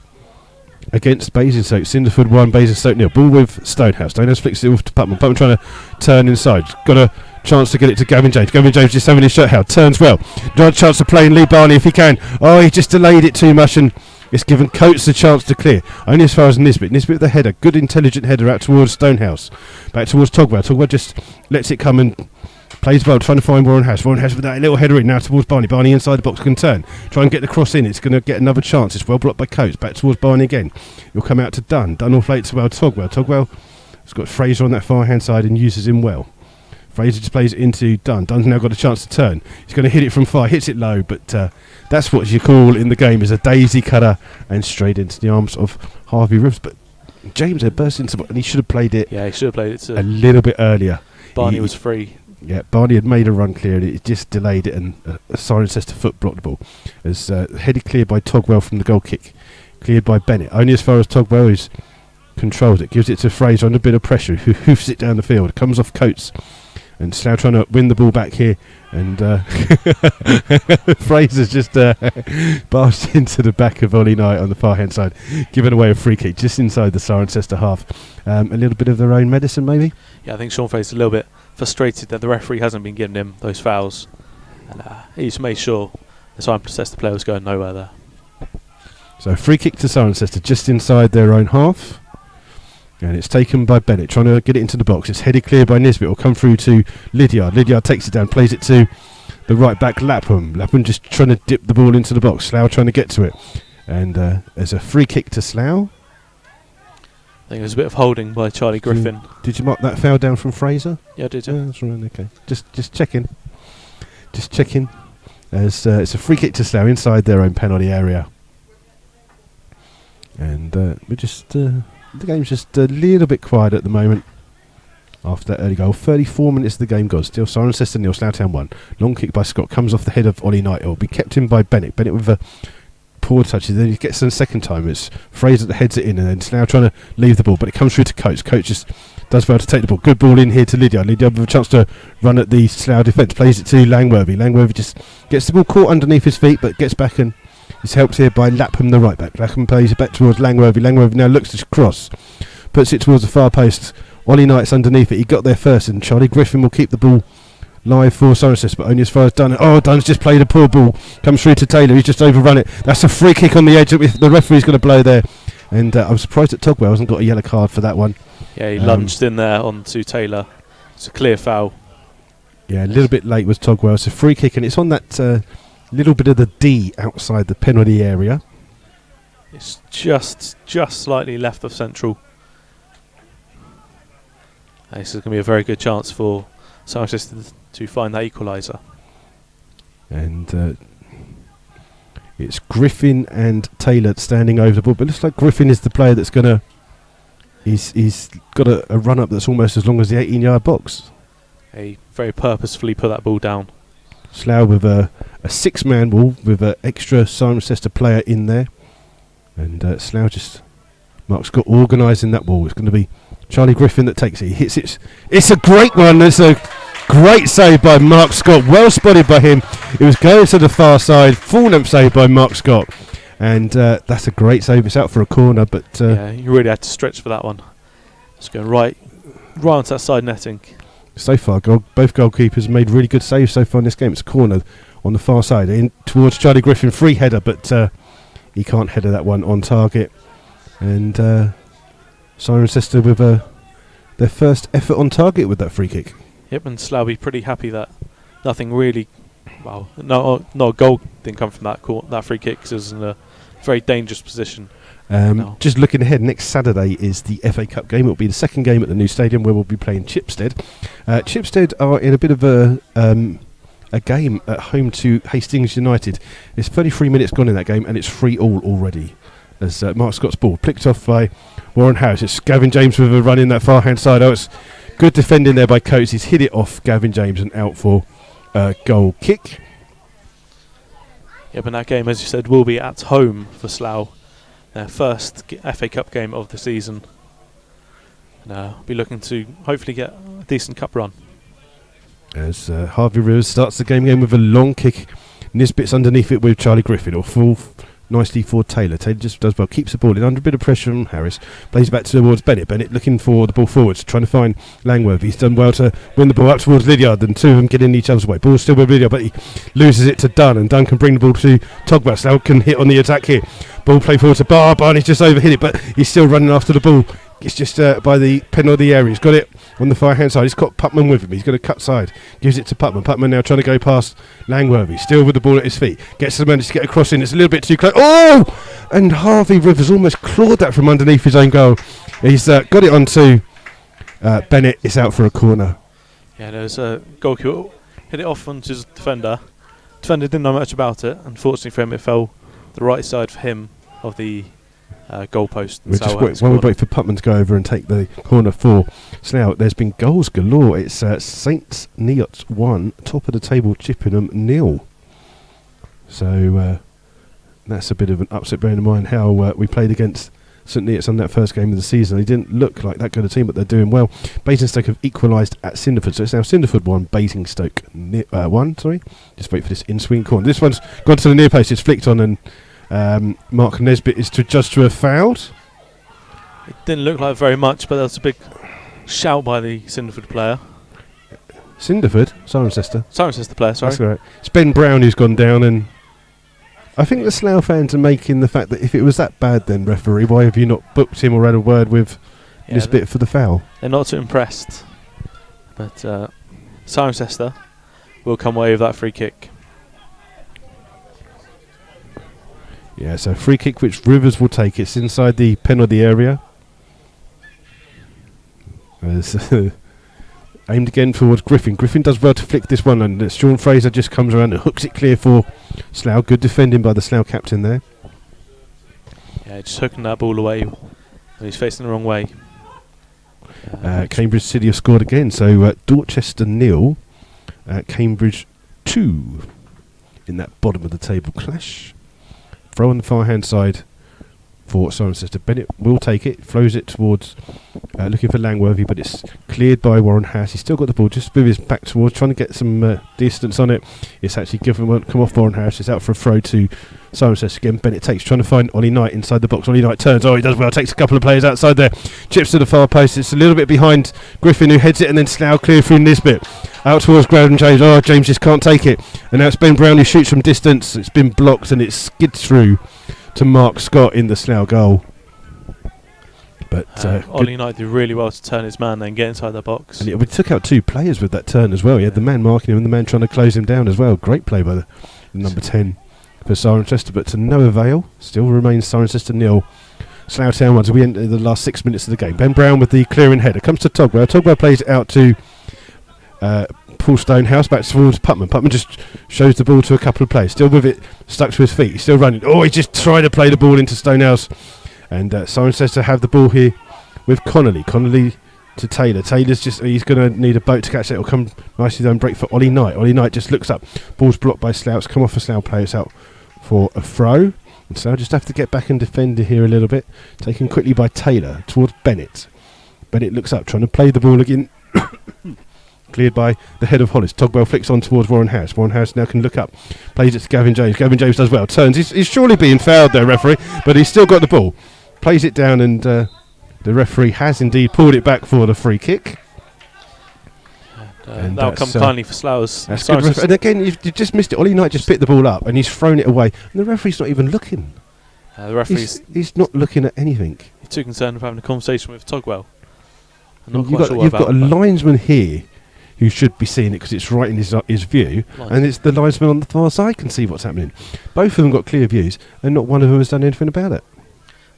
A: against Basingstoke. Cinderford 1, Basingstoke 0. Ball with Stonehouse. Stonehouse flicks it off to Putman. Putman trying to turn inside. Got a chance to get it to Gavin James. Gavin James just having his shot out. Turns well. Got a chance to play in Lee Barney if he can. Oh, he just delayed it too much, and it's given Coates the chance to clear. Only as far as Nisbet. Nisbet with the header. Good intelligent header out towards Stonehouse. Back towards Togwell. Togwell just lets it come and plays well, trying to find Warren Harris. Warren Harris with that little header in now towards Barney. Barney inside the box can turn. Try and get the cross in. It's going to get another chance. It's well blocked by Coates. Back towards Barney again. He'll come out to Dunn. Dunn will play it to Togwell. Togwell has got Fraser on that far hand side and uses him well. Fraser just plays it into Dunn. Dunn's now got a chance to turn. He's going to hit it from far. Hits it low, but that's what you call in the game is a daisy cutter and straight into the arms of Harvey Rivers. But James had burst into and he should have played it.
B: Yeah, he should have played it
A: a little bit earlier.
B: Barney was free.
A: Yeah, Barney had made a run clear and it just delayed it, and a Cirencester foot blocked the ball. As headed clear by Togwell from the goal kick. Cleared by Bennett. Only as far as Togwell is controls it. Gives it to Fraser under a bit of pressure, who hoofs it down the field. Comes off Coates. And Slough trying to win the ball back here. And Fraser's just barged into the back of Ollie Knight on the far hand side, giving away a free kick just inside the Cirencester half. A little bit of their own medicine, maybe?
B: Yeah, I think Sean Fraser's a little bit frustrated that the referee hasn't been giving him those fouls. And he's made sure the Cirencester player was going nowhere there. So
A: free kick to Cirencester just inside their own half. And it's taken by Bennett, trying to get it into the box. It's headed clear by Nisbet. It'll come through to Lydiard. Lydiard takes it down, plays it to the right back, Lapham. Lapham just trying to dip the ball into the box. Slough trying to get to it. And there's a free kick to Slough.
B: I think there's a bit of holding by Charlie Griffin.
A: Did you mark that foul down from Fraser?
B: Yeah, I did.
A: Yeah, that's right, okay. Just checking. Just checking. As it's a free kick to Slough inside their own penalty area. And we're just... the game's just a little bit quiet at the moment after that early goal. 34 minutes of the game gone. Still Cirencester 0, Slough Town 1. Long kick by Scott. Comes off the head of Ollie Knight. It will be kept in by Bennett. Bennett with a poor touch. Then he gets it the second time. It's Fraser that heads it in, and then Slough trying to leave the ball. But it comes through to Coates. Coates just does well to take the ball. Good ball in here to Lydiard. Lydiard with a chance to run at the Slough defence. Plays it to Langworthy. Langworthy just gets the ball caught underneath his feet, but gets back and is helped here by Lapham, the right back. Lapham plays it back towards Langworthy. Langworthy now looks to cross. Puts it towards the far post. Ollie Knight's underneath it. He got there first, and Charlie Griffin will keep the ball live for Cirencester, but only as far as Dunn. Oh, Dunn's just played a poor ball. Comes through to Taylor. He's just overrun it. That's a free kick on the edge. The referee's going to blow there. And I'm surprised that Togwell hasn't got a yellow card for that one.
B: Yeah, he lunged in there onto Taylor. It's a clear foul. Yeah,
A: a little bit late was Togwell. It's a free kick, and it's on that little bit of the D outside the penalty area.
B: It's just slightly left of central. This is going to be a very good chance for Cirencester to find that equaliser.
A: And it's Griffin and Taylor standing over the ball, but it looks like Griffin is the player that's going to... He's got a run-up that's almost as long as the 18-yard box.
B: He very purposefully put that ball down.
A: Slough with a six-man wall with an extra Cirencester player in there. And Slough just... Mark Scott organising that ball. It's going to be Charlie Griffin that takes it. He hits it. It's a great one. It's a great save by Mark Scott. Well spotted by him. It was going to the far side. Full length save by Mark Scott. And that's a great save. It's out for a corner, but...
B: yeah, you really had to stretch for that one. It's going right onto that side netting.
A: So far, both goalkeepers made really good saves so far in this game. It's a corner on the far side. In towards Charlie Griffin. Free header, but he can't header that one on target. And Cirencester with their first effort on target with that free kick.
B: Yep, and Slough be pretty happy that nothing really... Well, no a goal didn't come from that free kick, because it was in a very dangerous position.
A: Just looking ahead, next Saturday is the FA Cup game. It will be the second game at the new stadium where we'll be playing Chipstead. Chipstead are in a bit of a game at home to Hastings United. It's 33 minutes gone in that game, and it's 3-3 already. As Mark Scott's ball picked off by Warren Harris. It's Gavin James with a run in that far hand side. Oh, it's good defending there by Coates. He's hit it off Gavin James and out for a goal kick.
B: Yeah, but that game, as you said, will be at home for Slough. Their first FA Cup game of the season. And be looking to hopefully get a decent cup run. As
A: Harvey Rivers starts the game again with a long kick. Nisbet's underneath it with Charlie Griffin. Or full nicely for Taylor. Taylor just does well, keeps the ball in under a bit of pressure from Harris, plays back towards Bennett. Bennett looking for the ball forwards, trying to find Langworthy. He's done well to win the ball up towards Lydiard, and two of them get in each other's way. Ball still with Lydiard, but he loses it to Dunn, and Dunn can bring the ball to Togwell. Slough can hit on the attack here. Ball play forward to Barney's just overhit it, but he's still running after the ball. It's just by the penalty area. He's got it on the far hand side. He's got Putman with him. He's got a cut side. Gives it to Putman. Putman now trying to go past Langworthy. Still with the ball at his feet. Gets the manage to get a cross in. It's a little bit too close. Oh! And Harvey Rivers almost clawed that from underneath his own goal. He's got it onto Bennett. It's out for a corner.
B: Yeah, there's a goalkeeper hit it off onto his defender. Defender didn't know much about it. Unfortunately for him, it fell the right side for him of the goalpost.
A: While we wait for Putman to go over and take the corner for Slough, there's been goals galore. It's Saints Neots 1, top of the table Chippenham 0. So that's a bit of an upset, bearing in mind how we played against St Neots on that first game of the season. They didn't look like that good a team, but they're doing well. Basingstoke have equalised at Cinderford, so it's now Cinderford 1, Basingstoke 1. Just wait for this in-swing corner. This one's gone to the near post. It's flicked on, and Mark Nesbitt is judged to have fouled.
B: It didn't look like very much, but there was a big shout by the Cinderford player. Cirencester player, sorry.
A: That's right. It's Ben Brown who's gone down, and I think the Slough fans are making the fact that if it was that bad, then referee, why have you not booked him or had a word with Nisbet for the foul?
B: They're not too impressed. But Cirencester will come away with that free kick.
A: Yeah, so free kick which Rivers will take. It's inside the penalty area. Aimed again towards Griffin. Griffin does well to flick this one, and Sean Fraser just comes around and hooks it clear for Slough. Good defending by the Slough captain there.
B: Yeah, just hooking that ball away when he's facing the wrong way.
A: Cambridge City have scored again, so Dorchester 0, Cambridge 2 in that bottom of the table clash. Throw on the far hand side for Cirencester. Bennett will take it, flows it towards looking for Langworthy, but it's cleared by Warren House. He's still got the ball, just with his back towards, trying to get some distance on it. It's actually come off Warren House. It's out for a throw to Cirencester again. Bennett takes, trying to find Ollie Knight inside the box. Ollie Knight turns, he does well, takes a couple of players outside there, chips to the far post. It's a little bit behind Griffin, who heads it, and then Slough clear through Nisbet out towards Gavin James. James just can't take it, and now it's Ben Brown who shoots from distance. It's been blocked, and it skids through to Mark Scott in the Slough goal. But
B: Ollie Knight did really well to turn his man, then get inside the box.
A: And we took out 2 players with that turn as well. He had the man marking him and the man trying to close him down as well. Great play by the number 10 for Cirencester, but to no avail. Still remains Cirencester 0, Slough Town 1 as we enter the last 6 minutes of the game. Ben Brown with the clearing header. Comes to Togwell. Togwell plays it out to Paul Stonehouse, back towards Putman. Putman just shows the ball to a couple of players. Still with it stuck to his feet. He's still running. He just tried to play the ball into Stonehouse. And Cirencester have the ball here with Connolly. Connolly to Taylor. He's going to need a boat to catch it. It'll come nicely down break for Ollie Knight. Ollie Knight just looks up. Ball's blocked by Slough. It's come off a Slough player. It's out for a throw. And so just have to get back and defend here a little bit. Taken quickly by Taylor towards Bennett. Bennett looks up, trying to play the ball again. Cleared by the head of Hollis. Togwell flicks on towards Warren House. Warren House now can look up. Plays it to Gavin James. Gavin James does well. Turns. He's surely being fouled there, referee. But he's still got the ball. Plays it down, and the referee has indeed pulled it back for the free kick.
B: And that'll come kindly for Slough's.
A: That's good. And again, you've just missed it. Ollie Knight just picked the ball up, and he's thrown it away. And the referee's not even looking.
B: The referee's
A: he's not looking at anything.
B: He's too concerned with having a conversation with Togwell.
A: You've got a linesman here who should be seeing it because it's right in his view, and it's the linesman on the far side can see what's happening. Both of them got clear views, and not one of them has done anything about it.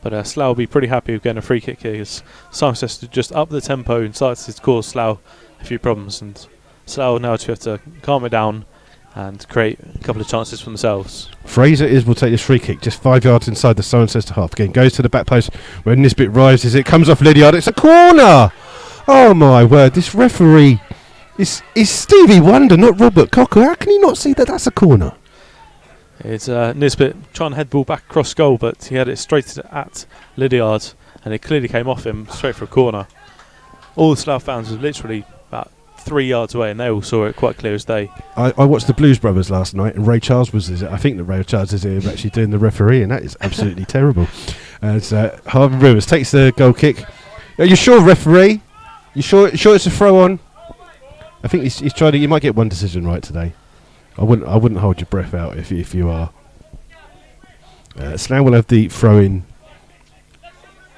B: But Slough will be pretty happy with getting a free kick here, because Cirencester just up the tempo and starts to cause Slough a few problems, and Slough now just have to calm it down and create a couple of chances for themselves.
A: Fraser will take this free kick just 5 yards inside the Cirencester half. Again, goes to the back post where Nisbet rises. It comes off Lydiard. It's a corner! Oh my word, this referee is Stevie Wonder, not Robert Cocker. How can he not see that that's a corner?
B: It's Nisbet trying to head ball back across goal, but he had it straight at Lydiard, and it clearly came off him straight for a corner. All the Slough fans were literally about 3 yards away, and they all saw it quite clear as day.
A: I watched the Blues Brothers last night, and Ray Charles was there. I think that Ray Charles is here actually doing the referee, and that is absolutely terrible. As Harvey Rivers takes the goal kick. Are you sure, referee? You sure it's a throw on? I think he's trying to. You might get one decision right today. I wouldn't hold your breath out if you are. Slough will have the throw in.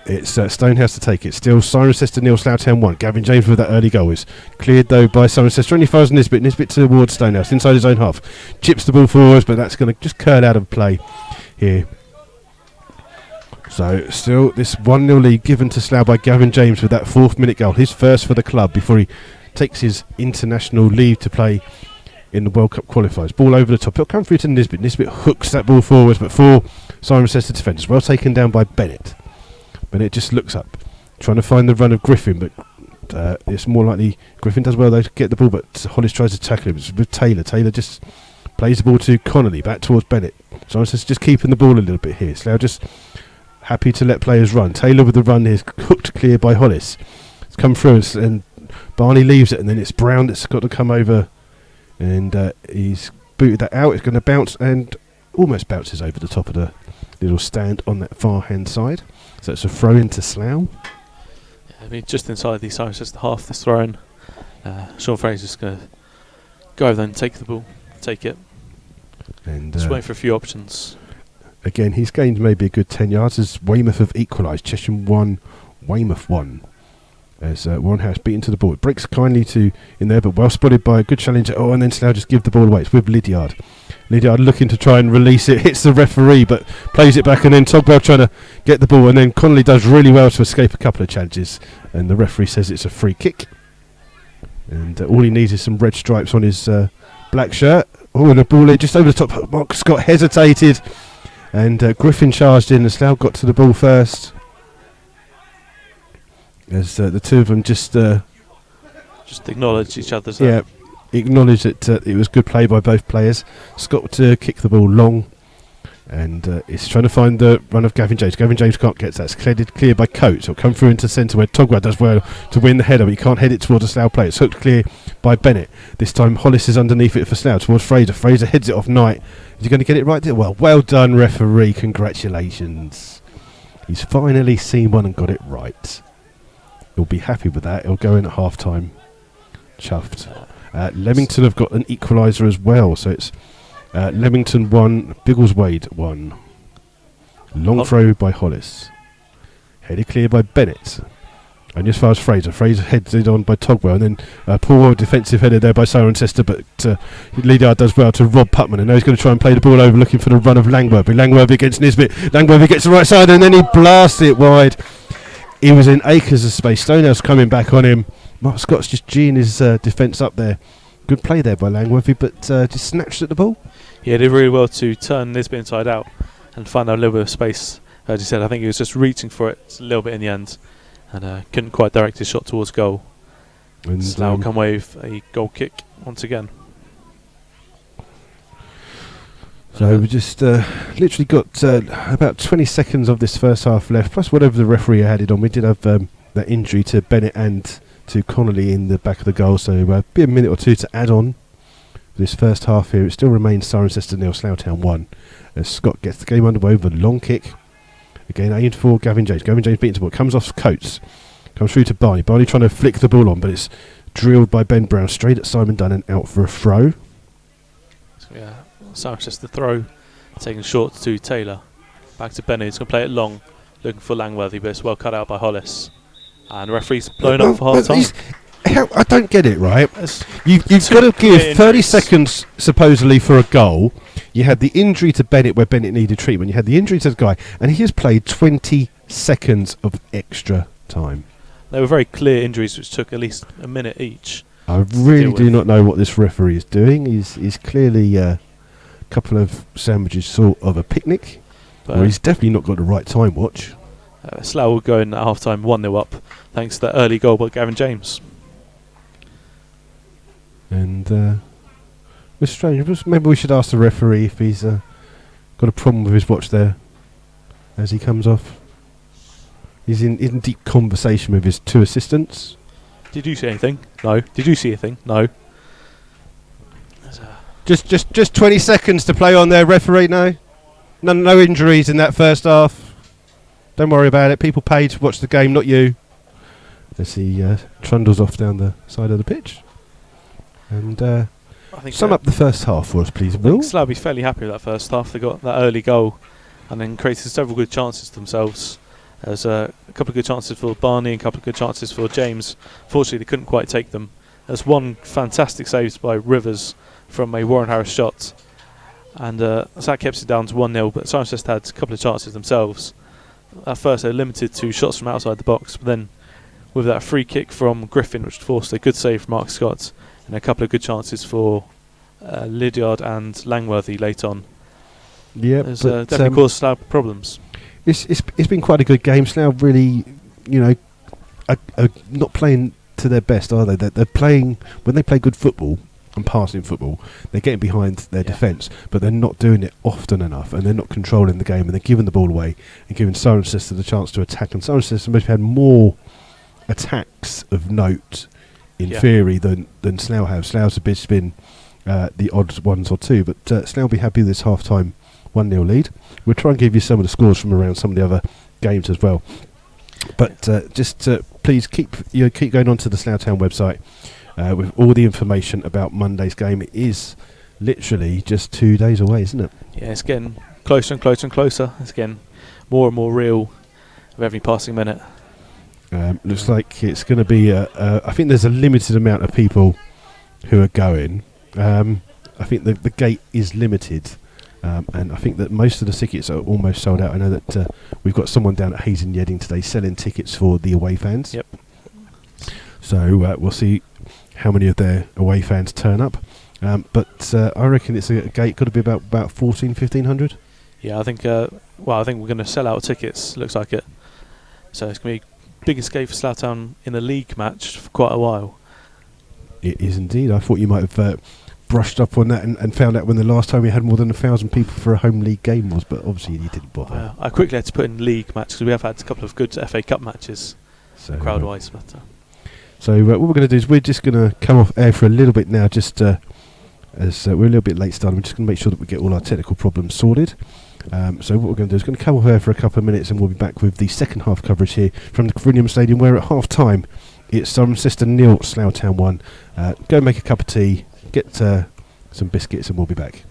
A: It's Stonehouse to take it. Still Cirencester 0, Slough Town 1. Gavin James with that early goal is cleared though by Cirencester. Only fires Nisbet. Nisbet towards Stonehouse inside his own half. Chips the ball forwards, but that's going to just curl out of play here. So still this 1-0 lead given to Slough by Gavin James with that 4th minute goal. His first for the club before he takes his international leave to play in the World Cup qualifiers. Ball over the top. It'll come through to Nisbet. Nisbet hooks that ball forwards, but 4 Cirencester defenders. Well taken down by Bennett. Bennett just looks up, trying to find the run of Griffin, but it's more likely Griffin does well though to get the ball, but Hollis tries to tackle him. It's with Taylor. Taylor just plays the ball to Connolly, back towards Bennett. Cirencester just keeping the ball a little bit here. Slough just happy to let players run. Taylor with the run is hooked clear by Hollis. It's come through and Barney leaves it, and then it's Brown that's got to come over, and he's booted that out. It's going to bounce and almost bounces over the top of the little stand on that far hand side. So it's a throw into Slough.
B: Yeah, I mean, just inside the Cirencester half this thrown. Sean Fraser's going to go over there and take the ball, take it.
A: And
B: just wait for a few options.
A: Again, he's gained maybe a good 10 yards as Weymouth have equalised. Chesham 1, Weymouth 1. As Warren House beaten to the ball. It breaks kindly to in there, but well spotted by a good challenger. Oh, and then Slough just give the ball away. It's with Lydiard. Lydiard looking to try and release it. Hits the referee, but plays it back, and then Togbell trying to get the ball, and then Connolly does really well to escape a couple of challenges, and the referee says it's a free kick. And all he needs is some red stripes on his black shirt. Oh, and the ball just over the top. Mark Scott hesitated, and Griffin charged in, and Slough got to the ball first. As the two of them just
B: acknowledge each other's.
A: Yeah, acknowledge that it was good play by both players. Scott to kick the ball long, and it's trying to find the run of Gavin James. Gavin James can't get that. It's clear by Coates. It'll come through into centre where Togwell does well to win the header, but he can't head it towards a Slough player. It's hooked clear by Bennett. This time Hollis is underneath it for Slough towards Fraser. Fraser heads it off Knight. Is he going to get it right there? Well done, referee. Congratulations. He's finally seen one and got it right. He'll be happy with that. He'll go in at half time chuffed. Leamington have got an equaliser as well, so it's Leamington 1, Biggleswade 1. Long throw by Hollis. Headed clear by Bennett. And as far as Fraser heads it on by Togwell, and then poor defensive header there by Cirencester, but Lydiard does well to rob Putman, and now he's going to try and play the ball over, looking for the run of Langworthy. Langworthy against Nisbet. Langworthy gets the right side, and then he blasts it wide. He was in acres of space. Stonehouse coming back on him. Mark Scott's just geeing his defence up there. Good play there by Langworthy, but just snatched at the ball.
B: Yeah, did really well to turn Nisbet inside out and find out a little bit of space. As you said, I think he was just reaching for it a little bit in the end, and couldn't quite direct his shot towards goal. And Slough come away with a goal kick once again.
A: So we just literally got about 20 seconds of this first half left, plus whatever the referee had it on. We did have that injury to Bennett and to Connolly in the back of the goal, so be a minute or two to add on this first half here. It still remains Cirencester 0, Slough Town 1. As Scott gets the game underway with a long kick. Again, aimed for Gavin James. Gavin James beating the ball. Comes off Coates. Comes through to Barney. Barney trying to flick the ball on, but it's drilled by Ben Brown straight at Simon Dunn and out for a throw.
B: So yeah, Cirencester throw taken short to Taylor. Back to Bennett. He's going to play it long, looking for Langworthy, but it's well cut out by Hollis. And the referee's blown up for half time.
A: I don't get it, right? You've got to give 30 seconds supposedly for a goal. You had the injury to Bennett where Bennett needed treatment. You had the injury to the guy, and he has played 20 seconds of extra time.
B: They were very clear injuries which took at least a minute each.
A: I really do not know what this referee is doing. He's clearly a couple of sandwiches sort of a picnic, or he's definitely not got the right time watch.
B: Slough will go in at half time 1-0 up thanks to that early goal by Gavin James.
A: And it was strange. Maybe we should ask the referee if he's got a problem with his watch there as he comes off. He's in deep conversation with his two assistants.
B: Did you see anything? No. Did you see anything? No.
A: Just 20 seconds to play on there, referee. No injuries in that first half. Don't worry about it. People paid to watch the game, not you. As he trundles off down the side of the pitch. And I think sum up the first half for us, please, Will.
B: Slough will be fairly happy with that first half. They got that early goal and then created several good chances themselves. There's a couple of good chances for Barney and a couple of good chances for James. Fortunately, they couldn't quite take them. There's one fantastic save by Rivers from a Warren Harris shot. And so that kept it down to 1-0, but Cirencester had a couple of chances themselves. At first, they were limited to shots from outside the box, but then with that free kick from Griffin, which forced a good save from Mark Scott, and a couple of good chances for Lydiard and Langworthy late on.
A: Yeah,
B: definitely caused Slough problems.
A: it's been quite a good game. Slough really, are not playing to their best, are they? They're playing when they play good football and passing football. They're getting behind their defence, but they're not doing it often enough, and they're not controlling the game, and they're giving the ball away and giving Cirencester the chance to attack. And Cirencester maybe had more attacks of note in theory than Slough have. Slough's just been the odd ones or two, but Slough will be happy with this half-time 1-0 lead. We'll try and give you some of the scores from around some of the other games as well. But please keep going onto the Slough Town website with all the information about Monday's game. It is literally just 2 days away, isn't it?
B: Yeah, it's getting closer and closer and closer. It's getting more and more real with every passing minute.
A: Looks like it's going to be I think there's a limited amount of people who are going. I think the gate is limited, and I think that most of the tickets are almost sold out. I know that we've got someone down at Hayes and Yedding today selling tickets for the away fans.
B: Yep.
A: So we'll see how many of their away fans turn up. But I reckon it's a gate could be about 1,500.
B: Yeah, I think we're going to sell out tickets. Looks like it. So it's going to be biggest gate for Slough Town in a league match for quite a while.
A: It is indeed. I thought you might have brushed up on that and found out when the last time we had more than 1,000 people for a home league game was, but obviously you didn't bother.
B: I quickly had to put in league match because we have had a couple of good FA Cup matches, crowd-wise.
A: So what we're going to do is we're just going to come off air for a little bit now, just as we're a little bit late starting. We're just going to make sure that we get all our technical problems sorted. So what we're going to do is going to come off air for a couple of minutes, and we'll be back with the second half coverage here from the Cavinium Stadium, where at half time it's Cirencester 0, Slough Town 1. Go and make a cup of tea, get some biscuits, and we'll be back.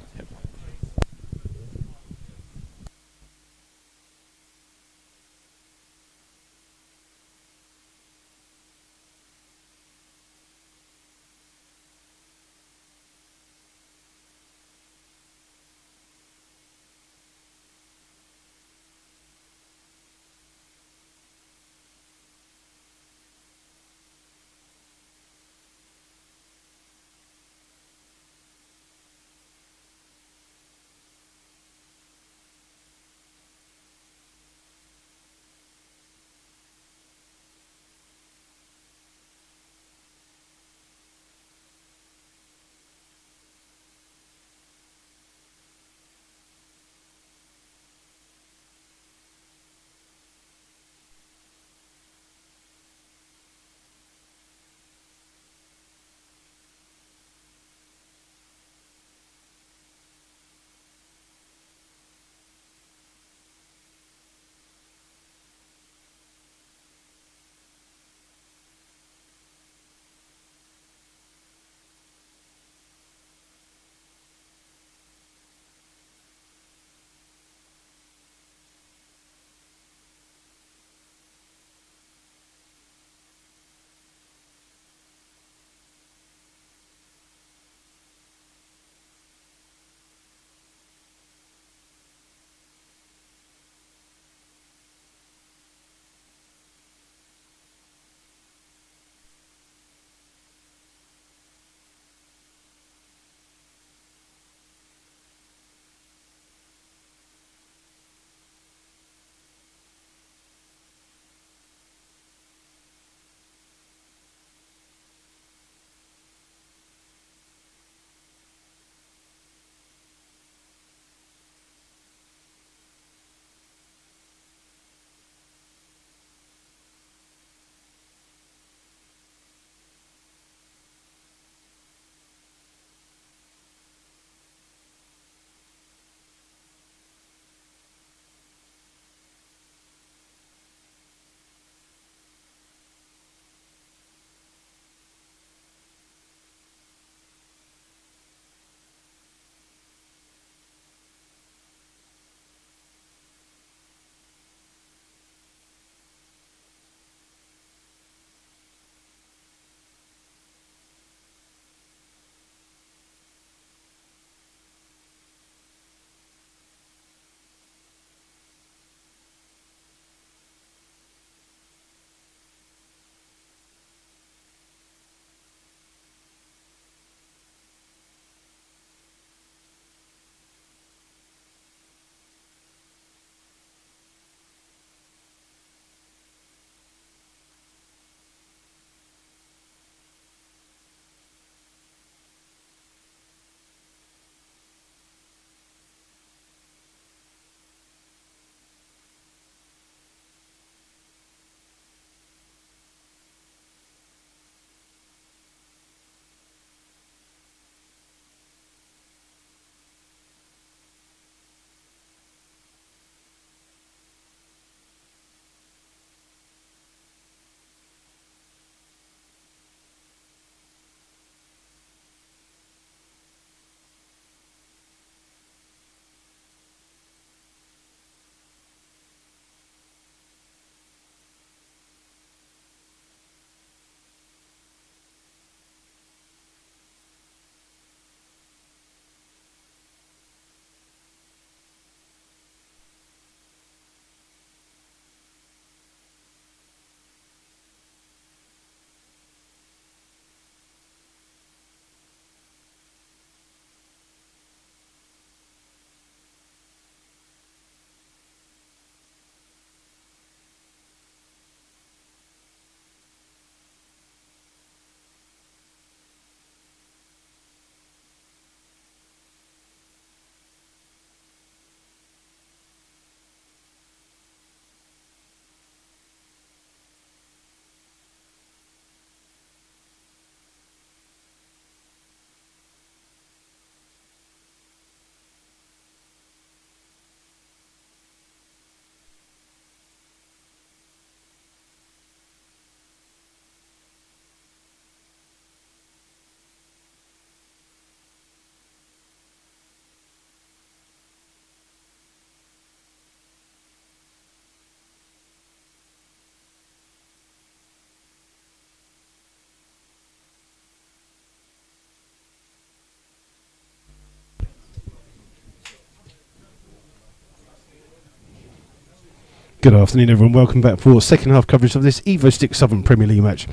A: Good afternoon, everyone. Welcome back for second half coverage of this Evo Stick Southern Premier League match.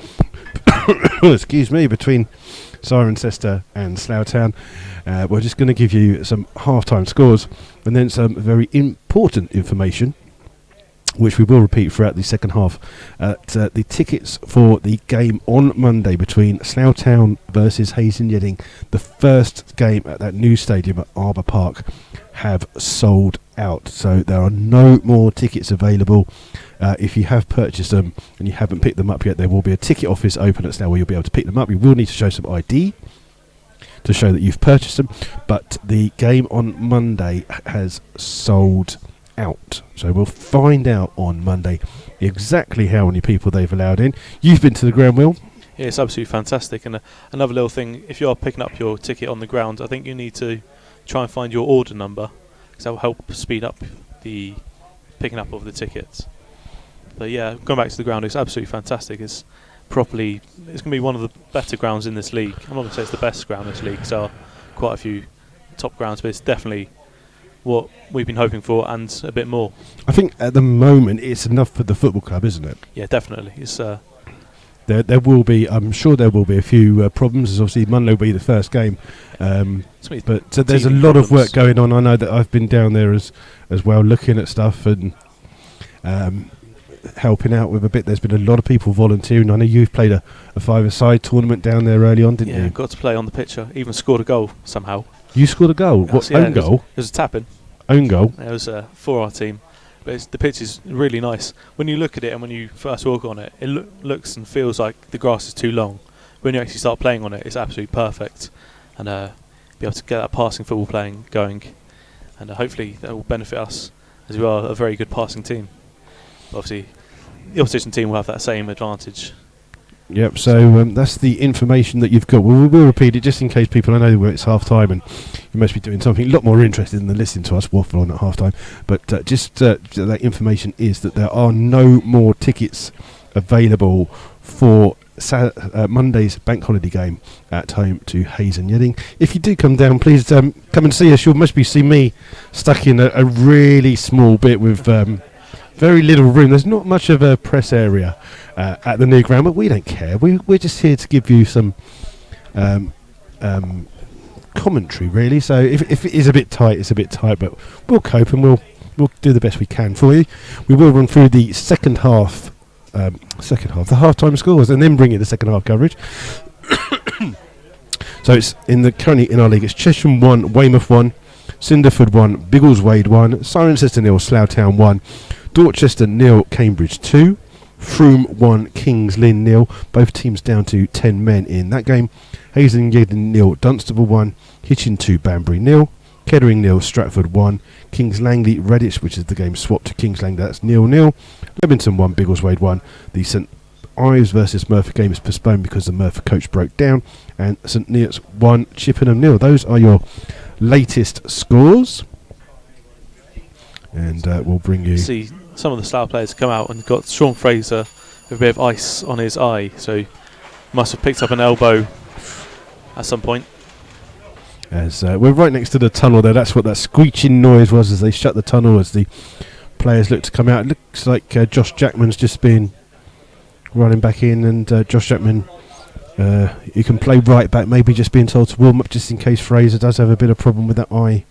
A: Excuse me, between Cirencester and Slough Town. We're just going to give you some half-time scores and then some very important information, which we will repeat throughout the second half. The tickets for the game on Monday between Slough Town versus Hayes and Yedding, the first game at that new stadium at Arbour Park, have sold out. So there are no more tickets available. If you have purchased them and you haven't picked them up yet, there will be a ticket office open at Slough where you'll be able to pick them up. You will need to show some ID to show that you've purchased them, but the game on Monday has sold out. So we'll find out on Monday exactly how many people they've allowed in. You've been to the ground, Will?
B: Yeah, it's absolutely fantastic. And another little thing, if you are picking up your ticket on the ground, I think you need to try and find your order number, because that will help speed up the picking up of the tickets. But yeah, going back to the ground, it's absolutely fantastic. It's going to be one of the better grounds in this league. I'm not going to say it's the best ground in this league, because there are quite a few top grounds, but it's definitely what we've been hoping for and a bit more.
A: I think at the moment it's enough for the football club, isn't it?
B: Yeah, definitely. It's
A: there will be, I'm sure there will be a few problems, as obviously Monday will be the first game, but there's a lot of work going on. I know that I've been down there as well, looking at stuff and helping out with a bit. There's been a lot of people volunteering. I know you've played a five-a-side tournament down there early on, didn't you?
B: Yeah, got to play on the pitch. Even scored a goal somehow.
A: You scored a goal? What,
B: yeah,
A: own goal?
B: It was a tap-in.
A: Own goal?
B: It was for our team. But the pitch is really nice. When you look at it and when you first walk on it, it looks and feels like the grass is too long. When you actually start playing on it, it's absolutely perfect. And be able to get that passing football playing going. And hopefully that will benefit us, as we are a very good passing team. Obviously, the opposition team will have that same advantage.
A: Yep, so that's the information that you've got. We'll repeat it just in case people, I know it's half time and you must be doing something a lot more interesting than listening to us waffle on at half time, but that information is that there are no more tickets available for Monday's bank holiday game at home to Hayes and Yedding. If you do come down, please come and see us. You'll must be see me stuck in a really small bit with very little room. There's not much of a press area at the new ground, but we don't care. We're just here to give you some commentary, really. So if it is a bit tight, it's a bit tight, but we'll cope and we'll do the best we can for you. We will run through the second half, the half-time scores, and then bring in the second half coverage. So it's currently in our league. It's Chesham 1, Weymouth 1, Cinderford 1, Biggleswade 1, Cirencester 0, Slough Town 1, Dorchester 0, Cambridge 2, Frome 1, Kings Lynn 0. Both teams down to 10 men in that game. Hayes and Yedding 0, Dunstable 1, Hitchin 2, Banbury 0, Kettering 0, Stratford 1, Kings Langley Redditch, which is the game swapped to Kings Langley, that's 0-0. Leamington 1, Biggleswade 1. The St Ives versus Merthyr game is postponed because the Merthyr coach broke down. And St Neots 1, Chippenham 0. Those are your latest scores. And we'll bring you...
B: See some of the Slough players come out and got Sean Fraser with a bit of ice on his eye, so he must have picked up an elbow at some point.
A: As we're right next to the tunnel there, that's what that screeching noise was as they shut the tunnel as the players look to come out. It looks like Josh Jackman's just been running back in, and Josh Jackman, you can play right back, maybe just being told to warm up just in case Fraser does have a bit of problem with that eye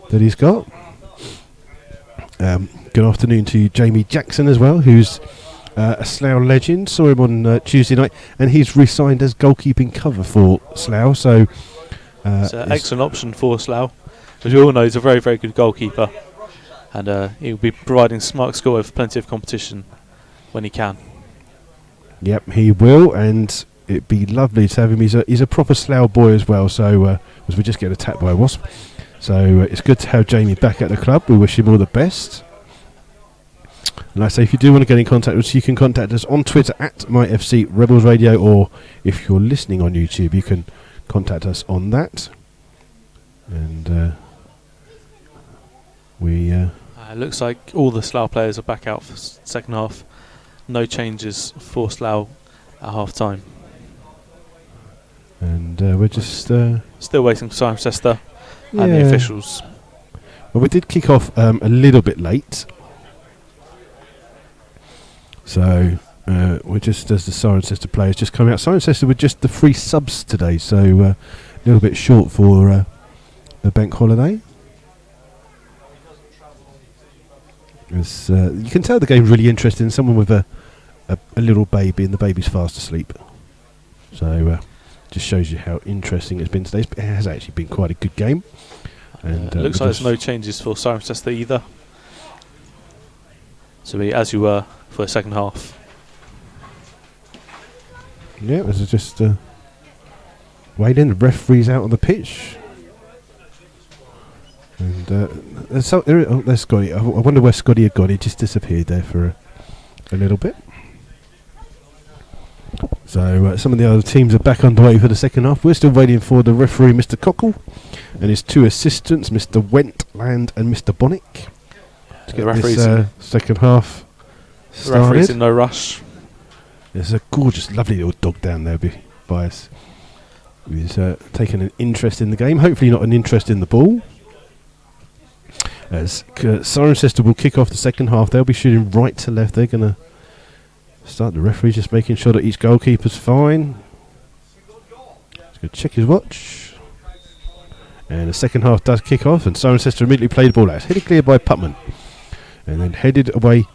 A: that he's got. Good afternoon to Jamie Jackson as well, who's a Slough legend. Saw him on Tuesday night, and he's re-signed as goalkeeping cover for Slough. So
B: it's an excellent option for Slough, as we all know he's a very, very good goalkeeper, and he'll be providing smart score with plenty of competition when he can. Yep,
A: he will, and it'd be lovely to have him. He's a proper Slough boy as well. So as we just get attacked by a wasp. So it's good to have Jamie back at the club. We wish him all the best. And like I say, if you do want to get in contact with us, you can contact us on Twitter at MyFC Rebels Radio, or if you're listening on YouTube, you can contact us on that. And
B: it looks like all the Slough players are back out for second half. No changes for Slough at half time.
A: And we're just
B: still waiting for Cirencester and the officials.
A: Well, we did kick off a little bit late. So we're just, as the Cirencester players just come out. Cirencester with just the 3 subs today, so a little bit short for the bank holiday. You can tell the game's really interesting. Someone with a little baby, and the baby's fast asleep. So just shows you how interesting it's been today. It has actually been quite a good game. And
B: looks like there's no changes for Cirencester either. So be as you were for the second half.
A: Yeah, it was just waiting. The referee's out on the pitch. And there's Scotty. I wonder where Scotty had gone. He just disappeared there for a little bit. So some of the other teams are back underway for the second half. We're still waiting for the referee, Mr. Cockle, and his 2 assistants, Mr. Wentland and Mr. Bonnick, to get this second half started.
B: The referee's in no rush.
A: There's a gorgeous, lovely little dog down there by us. He's taking an interest in the game. Hopefully not an interest in the ball. As Cirencester will kick off the second half. They'll be shooting right to left. They're going to start. The referee just making sure that each goalkeeper's fine. He's going to check his watch. And the second half does kick off, and Cirencester immediately play the ball out. It's headed clear by Putman. And then headed away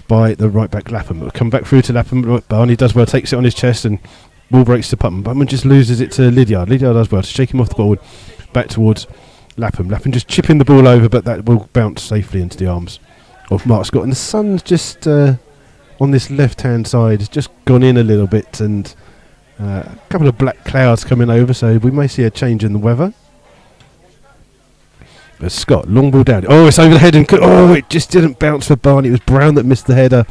A: by the right back Lapham. It'll come back through to Lapham. Barney does well, takes it on his chest, and ball breaks to Putman. Putman just loses it to Lydiard. Lydiard does well to shake him off the ball back towards Lapham. Lapham just chipping the ball over, but that will bounce safely into the arms of Mark Scott. And the sun's just on this left-hand side, just gone in a little bit, and a couple of black clouds coming over, so we may see a change in the weather. As Scott, long ball down. Oh, it's over the head, and it just didn't bounce for Barney. It was Brown that missed the header,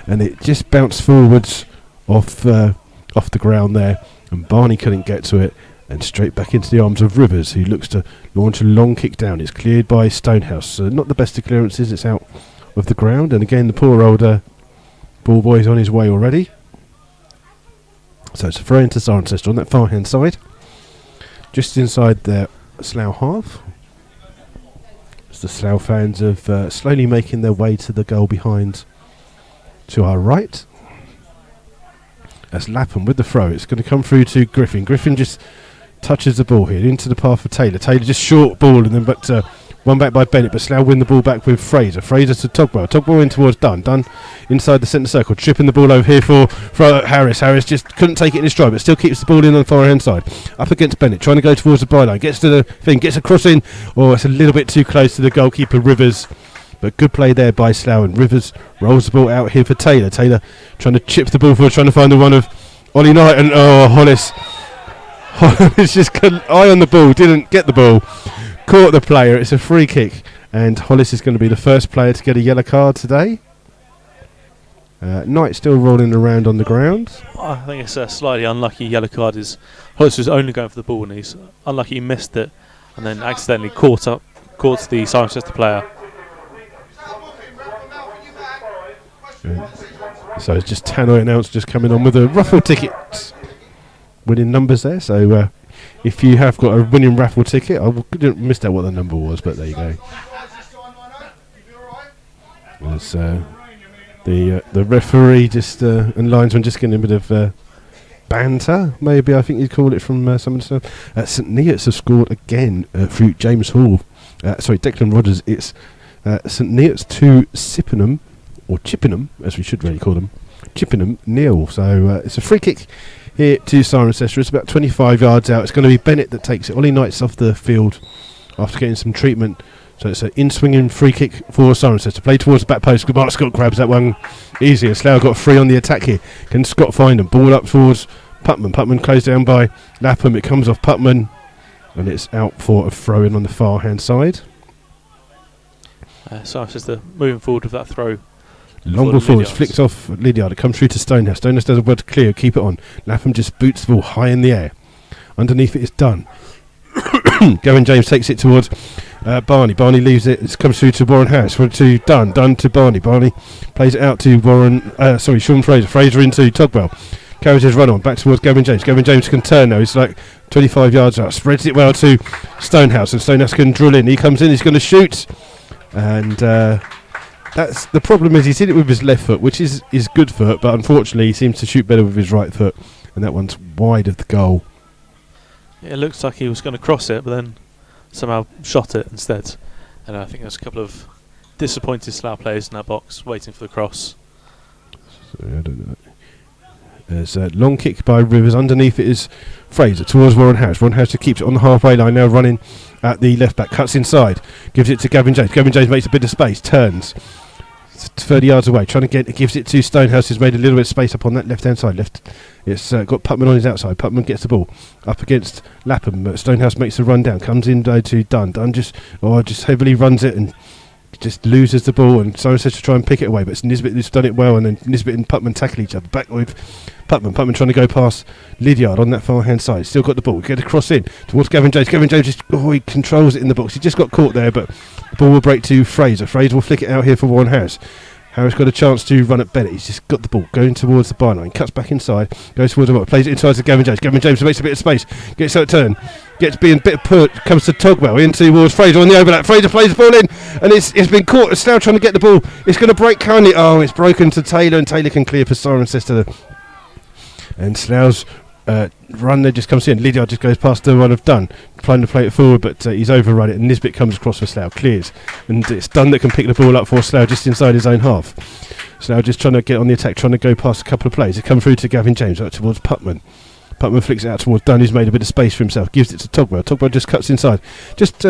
A: and it just bounced forwards off the ground there, and Barney couldn't get to it, and straight back into the arms of Rivers, who looks to launch a long kick down. It's cleared by Stonehouse. Not the best of clearances. It's out of the ground, and again the poor old ball boy's on his way already. So it's a throw into Cirencester on that far hand side, just inside their Slough half. As the Slough fans have slowly making their way to the goal behind to our right. That's Lapham with the throw. It's going to come through to Griffin. Griffin just touches the ball here into the path for Taylor. Taylor just short ball, and then one back by Bennett, but Slough win the ball back with Fraser. Fraser to Togwell. Togwell in towards Dunn. Dunn inside the centre circle, tripping the ball over here for Harris. Harris just couldn't take it in his stride, but still keeps the ball in on the far hand side. Up against Bennett, trying to go towards the byline. Gets to the thing, gets a cross in. Oh, it's a little bit too close to the goalkeeper, Rivers. But good play there by Slough, and Rivers rolls the ball out here for Taylor. Taylor trying to chip the ball forward, trying to find the one of Ollie Knight, and Hollis just couldn't eye on the ball, didn't get the ball, caught the player. It's a free kick, and Hollis is going to be the first player to get a yellow card today. Knight still rolling around on the ground.
B: I think it's a slightly unlucky yellow card. Hollis was only going for the ball, and he's unlucky he missed it, and then accidentally caught the Cirencester player.
A: So it's just Tannoy announced just coming on with a raffle ticket. Winning numbers there, so if you have got a winning raffle ticket, I didn't miss out what the number was, but there you go. There's the referee just and linesman just getting a bit of banter, maybe I think you'd call it, from some of the stuff. St Neots have scored again through James Hall. Declan Rogers. It's St Neots 2, Chippenham, or Chippenham as we should really call them, Chippenham 0. So it's a free kick here to Cirencester. It's about 25 yards out. It's going to be Bennett that takes it. Ollie Knight's off the field after getting some treatment. So it's an in-swinging free kick for Cirencester. Play towards the back post. Mark Scott grabs that one easier. Slough got free on the attack here. Can Scott find him? Ball up towards Putman. Putman closed down by Lapham. It comes off Putman, and it's out for a throw-in on the far-hand side.
B: Cirencester moving forward with that throw.
A: Long ball forwards, flicked off Lydiard. It comes through to Stonehouse. Stonehouse does a word to clear, keep it on. Lapham just boots the ball high in the air. Underneath it is Dunn. Gavin James takes it towards Barney. Barney leaves it. It comes through to Warren Harris. To Dunn. Dunn to Barney. Barney plays it out to Sean Fraser. Fraser into Togwell. Carries his run on back towards Gavin James. Gavin James can turn now. He's like 25 yards out. Spreads it well to Stonehouse, and Stonehouse can drill in. He comes in. He's going to shoot, and that's the problem. Is he's hit it with his left foot, which is good foot, but unfortunately he seems to shoot better with his right foot, and that one's wide of the goal.
B: It looks like he was going to cross it, but then somehow shot it instead. And I think there's a couple of disappointed Slough players in that box waiting for the cross.
A: So, I don't know. There's a long kick by Rivers. Underneath it is Fraser towards Warren House. Warren House keeps it on the halfway line now, running at the left back, cuts inside, gives it to Gavin James. Gavin James makes a bit of space, turns 30 yards away, trying to get, gives it to Stonehouse, who's made a little bit of space up on that left hand side. It's got Putman on his outside. Putman gets the ball up against Lapham. Stonehouse makes a run down, comes in to Dunn. Dunn just heavily runs it and just loses the ball, and Cirencester to try and pick it away, but it's Nisbet who's done it well, and then Nisbet and Putman tackle each other. Back with Putman trying to go past Lydiard on that far hand side. Still got the ball, get a cross in towards Gavin James. Gavin James he controls it in the box. He just got caught there, but the ball will break to Fraser. Fraser will flick it out here for Warren Harris. Harris got a chance to run at Bennett. He's just got the ball going towards the byline, cuts back inside, goes towards the ball, plays it inside to Gavin James. Gavin James makes a bit of space, gets that turn, gets being a bit of put, comes to Togwell in towards Fraser on the overlap. Fraser plays the ball in, and it's been caught. It's now trying to get the ball. It's going to break kindly. Oh, it's broken to Taylor, and Taylor can clear for Cirencester. And Slough's run there just comes in. Lydiard just goes past the one of Dunn, trying to play it forward, but he's overrun it, and Nisbet comes across for Slough, clears, and it's Dunn that can pick the ball up for Slough just inside his own half. Slough just trying to get on the attack, trying to go past a couple of plays. It comes through to Gavin James, up towards Putman. Putman flicks it out towards Dunn, who's made a bit of space for himself, gives it to Togwell. Togwell just cuts inside, just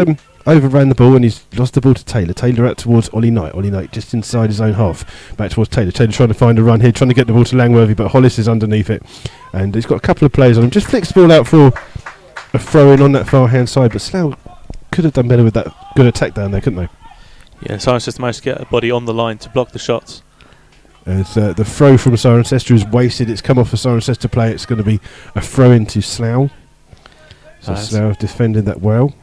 A: overran the ball, and he's lost the ball to Taylor. Taylor out towards Ollie Knight. Ollie Knight just inside his own half, back towards Taylor. Taylor trying to find a run here, trying to get the ball to Langworthy, but Hollis is underneath it, and he's got a couple of players on him. Just flicks the ball out for a throw in on that far hand side, but Slough could have done better with that good attack down there, couldn't they?
B: Yeah, Cirencester managed to get a body on the line to block the shots.
A: As the throw from Cirencester is wasted. It's come off a Cirencester play. It's going to be a throw into Slough. So Slough defending that well.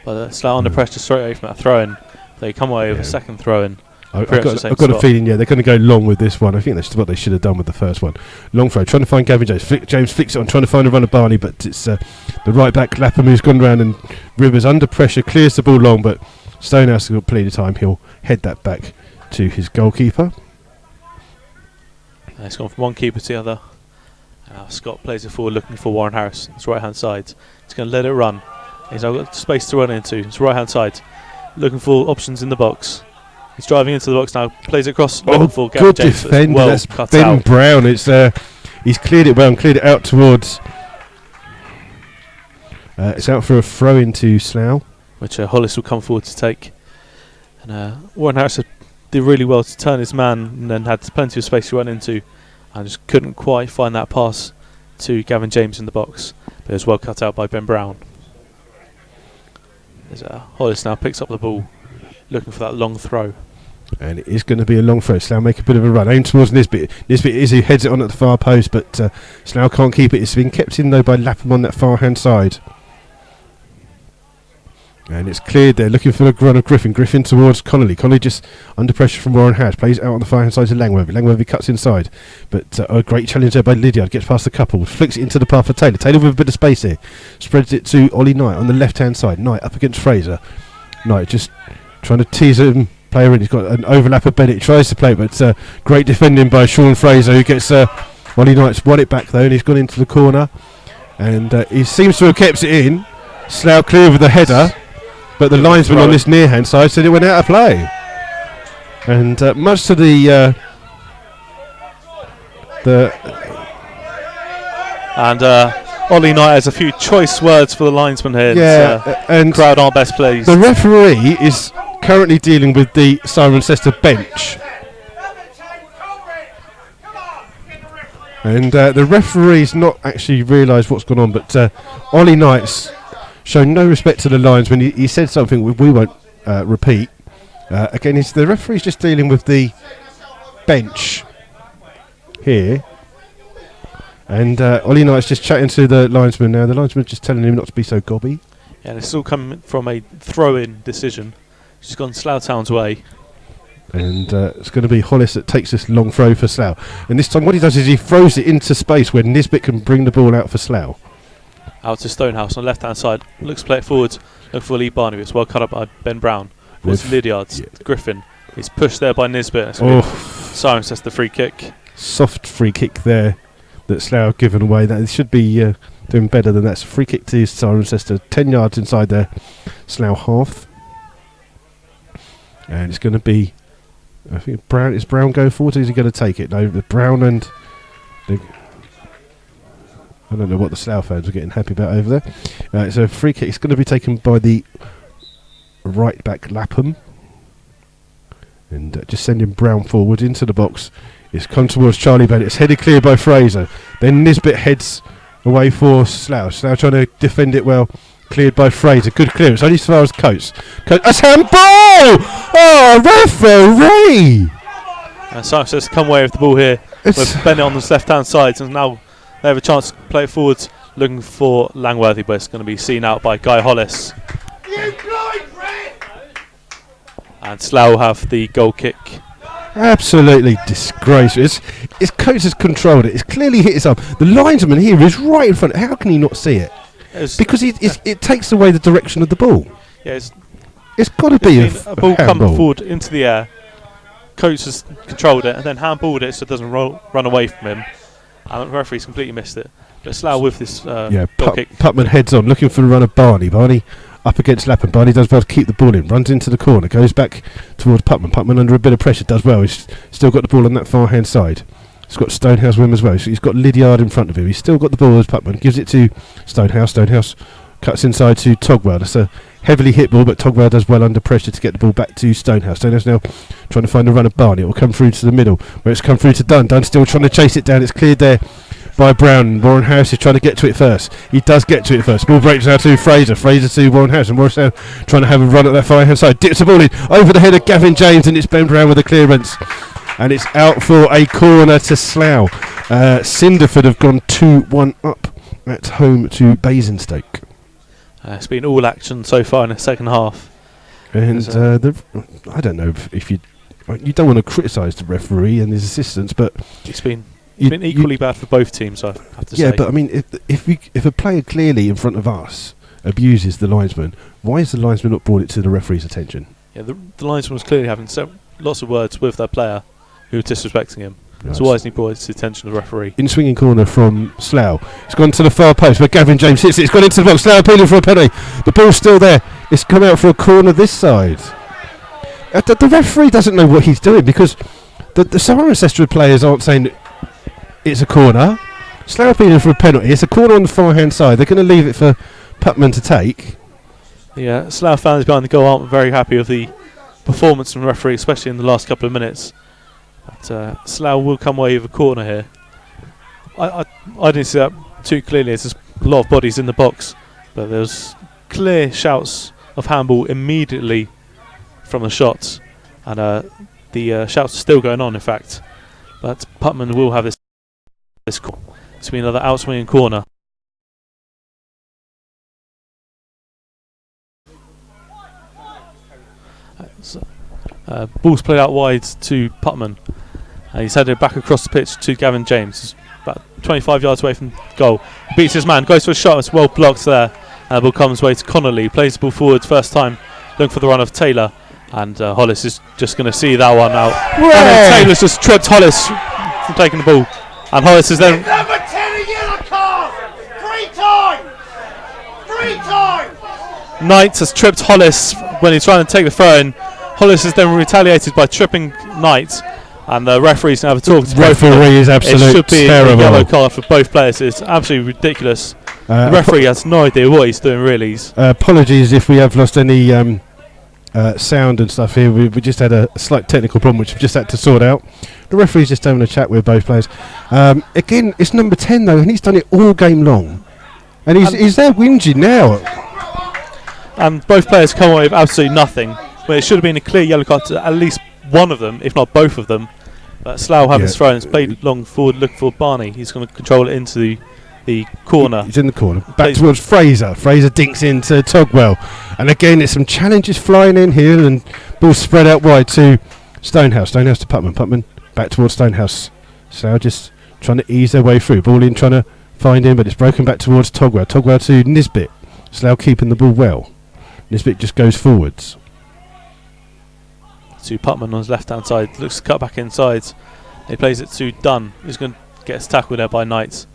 B: But Slough under pressure straight away from that throw-in. They come away with a second throw-in.
A: I've got a feeling, they're going to go long with this one. I think that's what they should have done with the first one. Long throw, trying to find Gavin James. James flicks it on, trying to find a run of Barney, but it's the right back, Lapham, who's gone round, and Rivers under pressure clears the ball long, but Stonehouse has got plenty of time. He'll head that back to his goalkeeper.
B: It's gone from one keeper to the other. Scott plays it forward, looking for Warren Harris. It's right hand side. He's going to let it run. He's now got space to run into. It's right hand side, looking for options in the box. He's driving into the box now. Plays it across. For
A: good defender.
B: Well,
A: that's Ben Brown. It's he's cleared it well and cleared it out towards. It's out for a throw into Slough,
B: which Hollis will come forward to take. And Warren Harris did really well to turn his man, and then had plenty of space to run into, and just couldn't quite find that pass to Gavin James in the box. But it was well cut out by Ben Brown. Hollis now picks up the ball, looking for that long throw.
A: And it is going to be a long throw. Slough make a bit of a run, aimed towards Nisbet. Nisbet is who heads it on at the far post, but Slough can't keep it. It's been kept in though by Lapham on that far hand side. And it's cleared there, looking for the run of Griffin. Griffin towards Connolly. Connolly just under pressure from Warren Harris. Plays out on the far hand side to Langworthy. Langworthy cuts inside, but a great challenge there by Lydiard. Gets past the couple, flicks it into the path for Taylor. Taylor with a bit of space here. Spreads it to Ollie Knight on the left hand side. Knight up against Fraser. Knight just trying to tease him. Player in. He's got an overlap of Bennett. He tries to play it, but great defending by Sean Fraser, who gets Ollie Knight's won it back though, and he's gone into the corner. And he seems to have kept it in. Slough clear with the header. But the linesman on this near hand side said it went out of play, and much to the
B: Ollie Knight has a few choice words for the linesman here.
A: Yeah, and
B: crowd aren't best pleased.
A: The referee is currently dealing with the Cirencester bench, and the referee's not actually realised what's gone on. But Ollie Knight's shown no respect to the lines when he said something we won't repeat. Again, the referee's just dealing with the bench here, and Ollie Knight's just chatting to the linesman now. The linesman's just telling him not to be so gobby.
B: Yeah, and it's all coming from a throw-in decision. She's gone Slough Town's way.
A: And it's going to be Hollis that takes this long throw for Slough. And this time what he does is he throws it into space where Nisbet can bring the ball out for Slough.
B: Out to Stonehouse on the left hand side. Looks to play it forward. Look for Lee Barnaby. It's well cut up by Ben Brown. towards Lydiard's.
A: Yeah.
B: Griffin is pushed there by Nisbet. Cirencester free kick.
A: Soft free kick there that Slough have given away. That should be doing better than that. It's a free kick to Cirencester, 10 yards inside their Slough half. And it's going to be, I think Brown going forward, or is he going to take it? No, the Brown and I don't know what the Slough fans are getting happy about over there. It's a free kick. It's going to be taken by the right back Lapham. And just sending Brown forward into the box. It's come towards Charlie Bennett. It's headed clear by Fraser. Then Nisbet heads away for Slough. Slough trying to defend it well. Cleared by Fraser. Good clearance. Only as far as Coates. That's handball! Oh, referee!
B: Cirencester come away with the ball here. With Bennett on the left-hand side. And now they have a chance to play it forwards. Looking for Langworthy, but it's going to be seen out by Guy Hollis. And Slough will have the goal kick.
A: Absolutely disgraceful. It's Coates has controlled it. It's clearly hit his arm. The linesman here is right in front. How can he not see it? Because it takes away the direction of the ball.
B: Yeah,
A: it's got to be
B: a ball come forward into the air. Coates has controlled it and then handballed it so it doesn't run away from him. And the referee's completely missed it. But Slough with this goal kick.
A: Putman heads on, looking for the run of Barney. Barney up against Lapham. Barney does well to keep the ball in. Runs into the corner. Goes back towards Putman. Putman under a bit of pressure does well. He's still got the ball on that far hand side. He's got Stonehouse with him as well. So he's got Lydiard in front of him. He's still got the ball as Putman. Gives it to Stonehouse. Stonehouse cuts inside to Togwell. That's a heavily hit ball, but Togwell does well under pressure to get the ball back to Stonehouse. Stonehouse now trying to find the run of Barney. It will come through to the middle, where it's come through to Dunn. Dunn still trying to chase it down. It's cleared there by Brown. Warren Harris is trying to get to it first. He does get to it first. Ball breaks out to Fraser. Fraser to Warren Harris. And Warren Harris trying to have a run at that far hand side. Dips the ball in over the head of Gavin James, and it's Ben Brown with a clearance. And it's out for a corner to Slough. Cinderford have gone 2-1 up at home to Basingstoke.
B: It's been all action so far in the second half.
A: And I don't know if you don't want to criticise the referee and his assistants, but
B: it's been equally bad for both teams, I have to say.
A: Yeah, but I mean, if a player clearly in front of us abuses the linesman, why has the linesman not brought it to the referee's attention?
B: Yeah, the linesman was clearly having lots of words with that player who was disrespecting him. Nice. So why hasn't he brought it to the attention of the referee? In
A: swinging corner from Slough. It's gone to the far post where Gavin James hits it. It's gone into the box. Slough appealing for a penalty. The ball's still there. It's come out for a corner this side. The referee doesn't know what he's doing because the Cirencester players aren't saying it's a corner. Slough appealing for a penalty. It's a corner on the far hand side. They're going to leave it for Putman to take.
B: Yeah, Slough fans behind the goal aren't very happy with the performance from the referee, especially in the last couple of minutes. But Slough will come away with a corner here. I didn't see that too clearly. There's a lot of bodies in the box, but there's clear shouts of handball immediately from the shots, and the shouts are still going on, in fact. But Putman will have this call. It's been another outswinging corner. Ball's played out wide to Putman. He's headed back across the pitch to Gavin James. He's about 25 yards away from goal. Beats his man, goes for a shot. It's well blocked there. The ball comes away to Connolly. Plays the ball forward first time, looking for the run of Taylor. And Hollis is just going to see that one out. And Taylor's just tripped Hollis from taking the ball. And Hollis is then...
C: Number 10 a yellow card! 3 times!
B: Knight has tripped Hollis when he's trying to take the throw in. Hollis is then retaliated by tripping Knight, and the referee's going to have a talk to both.
A: Referee is absolutely terrible.
B: It should be a yellow card for both players. It's absolutely ridiculous. The referee has no idea what he's doing, really.
A: Apologies if we have lost any sound and stuff here. We just had a slight technical problem which we've just had to sort out. The referee's just having a chat with both players. Again, it's number 10 though, and he's done it all game long. And he's there whinging now.
B: And both players come away with absolutely nothing. Well, it should have been a clear yellow card to at least one of them, if not both of them. But Slough have his throw, and it's played long forward, looking for Barney. He's going to control it into the corner.
A: He's in the corner. Back towards Fraser. Fraser dinks into Togwell. And again, there's some challenges flying in here, and ball spread out wide to Stonehouse. Stonehouse to Putman. Putman back towards Stonehouse. Slough just trying to ease their way through. Ball in, trying to find him, but it's broken back towards Togwell. Togwell to Nisbet. Slough keeping the ball well. Nisbet just goes forwards.
B: to Putman on his left-hand side. Looks to cut back inside. He plays it to Dunn, who's going to get his tackle there by Knight.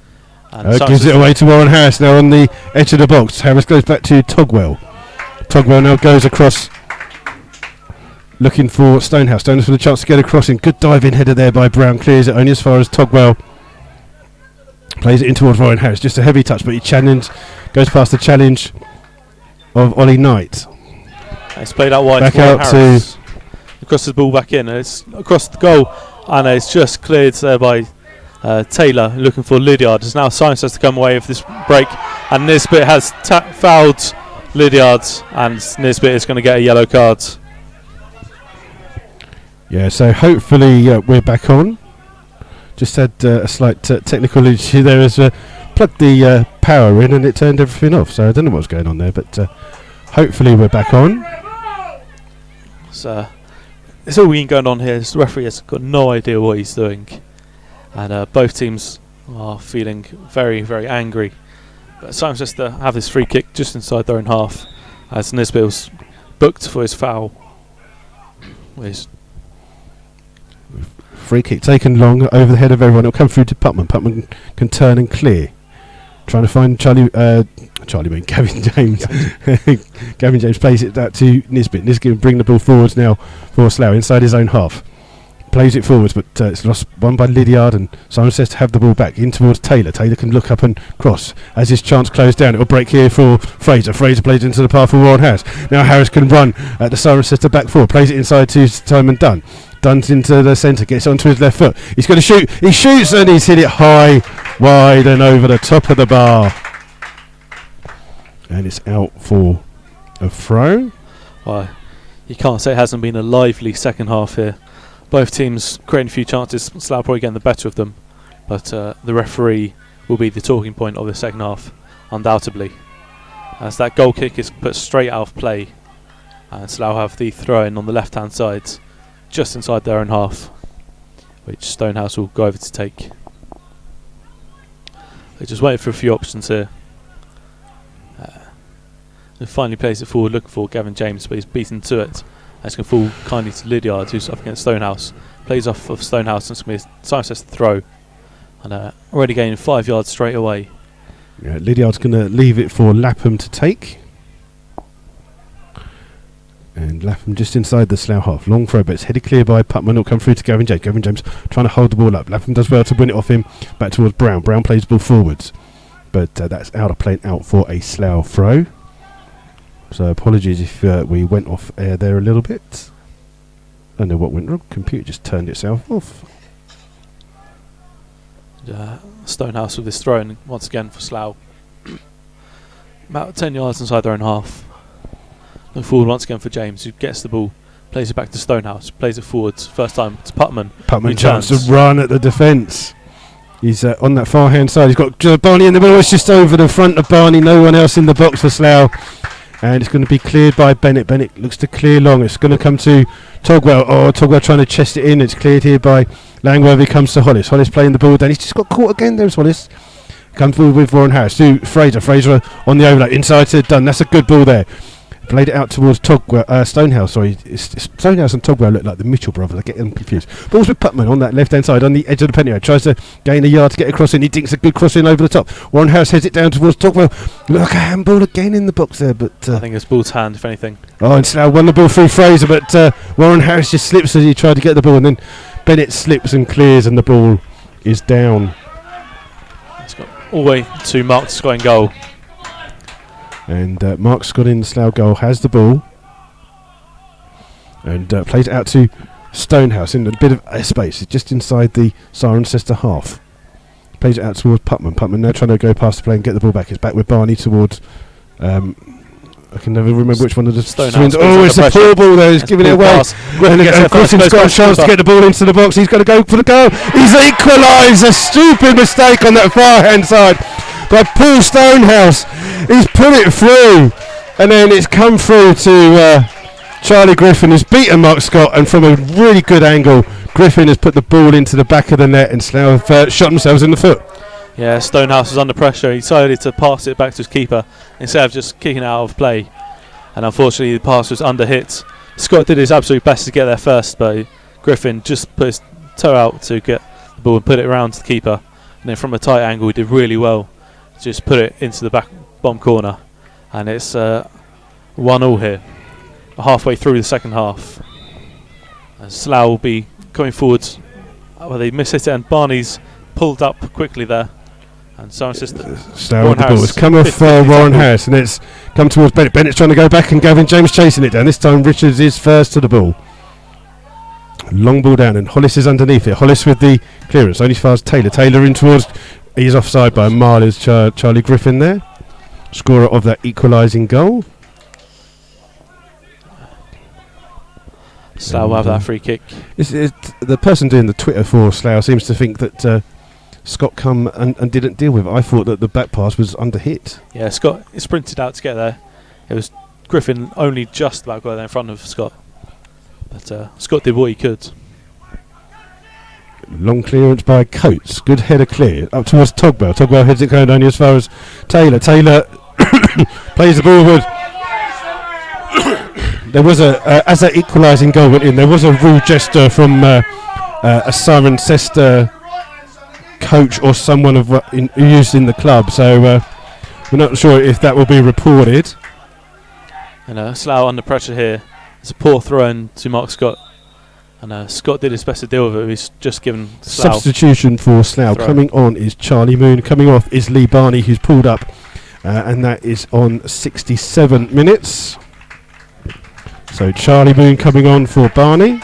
B: And
A: Gives it away to Warren Harris now on the edge of the box. Harris goes back to Togwell. Togwell now goes across, looking for Stonehouse. Stonehouse with a chance to get across in. Good diving header there by Brown. Clears it only as far as Togwell. Plays it in towards Warren Harris. Just a heavy touch, but he goes past the challenge of Ollie Knight.
B: It's played out wide.
A: Back out
B: Harris. He crosses the ball back in. And it's across the goal, and it's just cleared there by Taylor, looking for Lydiard. As now Science has to come away with this break, and Nisbet has fouled Lydiard, and Nisbet is going to get a yellow card.
A: Yeah, so hopefully we're back on. Just had a slight technical issue there as plugged the power in and it turned everything off. So I don't know what's going on there, but hopefully we're back on.
B: So it's all been going on here. The referee has got no idea what he's doing, and both teams are feeling very, very angry. But Cirencester have this free kick just inside their own half, as Nisbet was booked for his foul.
A: Free kick taken long over the head of everyone. It'll come through to Putman. Putman can turn and clear. Trying to find Gavin James. Gavin James plays it out to Nisbet. Nisbet can bring the ball forwards now for Slough inside his own half. Plays it forwards, but it's lost one by Lydiard, and Simon says to have the ball back in towards Taylor. Taylor can look up and cross. As his chance closed down, it'll break here for Fraser. Fraser plays into the path for Warren Harris. Now Harris can run at the Cirencester back forward. Plays it inside to Simon Dunn. Dunn's into the centre, gets onto his left foot. He's going to shoot. He shoots and he's hit it high, wide and over the top of the bar. And it's out for a throw.
B: Well, you can't say it hasn't been a lively second half here. Both teams creating a few chances. Slough probably getting the better of them, but the referee will be the talking point of the second half, undoubtedly, as that goal kick is put straight out of play, and Slough have the throw-in on the left-hand side, just inside their own half, which Stonehouse will go over to take. They just waited for a few options here. He finally plays it forward, looking for Gavin James, but he's beaten to it. It's going to fall kindly to Lydiard, who's up against Stonehouse. Plays off of Stonehouse, and it's going to be a Cirencester throw. And already gaining 5 yards straight away.
A: Yeah, Lydiard's going to leave it for Lapham to take. And Lapham just inside the Slough half. Long throw, but it's headed clear by Putman. It'll come through to Gavin James. Gavin James trying to hold the ball up. Lapham does well to win it off him. Back towards Brown. Brown plays the ball forwards. But that's out of play, out for a Slough throw. So apologies if we went off air there a little bit. I don't know what went wrong. Computer just turned itself off.
B: Stonehouse with this throw in once again for Slough. About 10 yards inside their own half. Look forward once again for James, who gets the ball, plays it back to Stonehouse, plays it forwards. First time to Putman.
A: Putman chance to run at the defence. He's on that far hand side. He's got Barney in the middle. It's just over the front of Barney. No one else in the box for Slough. And it's going to be cleared by Bennett. Bennett looks to clear long. It's going to come to Togwell. Oh, Togwell trying to chest it in. It's cleared here by Langworthy. Comes to Hollis. Hollis playing the ball down. He's just got caught again. There's Hollis. Comes forward with Warren Harris to Fraser. Fraser on the overlap. Inside to Dunn. That's a good ball there. Played it out towards Stonehouse. Sorry, Stonehouse and Togwell look like the Mitchell brothers. I get them confused. Ball's with Putman on that left-hand side, on the edge of the penalty area. Tries to gain a yard to get across in. He dinks a good cross in over the top. Warren Harris heads it down towards Togwell. Look, a handball again in the box there, but
B: I think it's ball's hand, if anything.
A: Oh, and Slough won the ball through Fraser, but Warren Harris just slips as he tried to get the ball, and then Bennett slips and clears, and the ball is down.
B: It's got all the way to Mark Scott in goal.
A: And Mark Scott in the Slough goal has the ball. And plays it out to Stonehouse in a bit of space. It's just inside the Cirencester half. Plays it out towards Putman. Putman now trying to go past the play and get the ball back. It's back with Barney towards... I can never remember which one of the
B: Stonehouse.
A: Oh, it's a poor ball there. He's giving it away. And Christian's got a chance to get the ball into the box. He's going to go for the goal. He's equalised. A stupid mistake on that far-hand side by Paul Stonehouse. He's put it through. And then it's come through to... Charlie Griffin has beaten Mark Scott, and from a really good angle, Griffin has put the ball into the back of the net, and Slough have shot themselves in the foot.
B: Yeah, Stonehouse was under pressure. He decided to pass it back to his keeper instead of just kicking it out of play. And unfortunately, the pass was under hit. Scott did his absolute best to get there first, but Griffin just put his toe out to get the ball and put it around to the keeper. And then from a tight angle, he did really well. Just put it into the back bottom corner. And it's 1-1 here, halfway through the second half. And Slough will be coming forwards. Well, they missed it, and Barney's pulled up quickly there. And Cirencester.
A: Slough with the ball. It's come off Warren Harris, and it's come towards Bennett. Bennett's trying to go back, and Gavin James chasing it down. This time Richards is first to the ball. Long ball down, and Hollis is underneath it. Hollis with the clearance, only as far as Taylor. Taylor in towards. He's offside by a mile. Is Charlie Griffin there, scorer of that equalising goal.
B: Slough will have that free kick.
A: The person doing the Twitter for Slough seems to think that Scott come and didn't deal with it. I thought that the back pass was under hit.
B: Yeah, Scott sprinted out to get there. It was Griffin only just about got there in front of Scott. But Scott did what he could.
A: Long clearance by Coates. Good header clear. Up towards Togbell. Togbell heads it going only as far as Taylor. Taylor plays the ball with. There was as that equalising goal went in, there was a rude gesture from a Cirencester coach or someone who used in the club. So we're not sure if that will be reported.
B: And Slough under pressure here. It's a poor throw in to Mark Scott. And Scott did his best to deal with it. He's just given Slough.
A: Substitution for Slough. Coming on is Charlie Moon. Coming off is Lee Barney, who's pulled up. And that is on 67 minutes. So Charlie Moon coming on for Barney.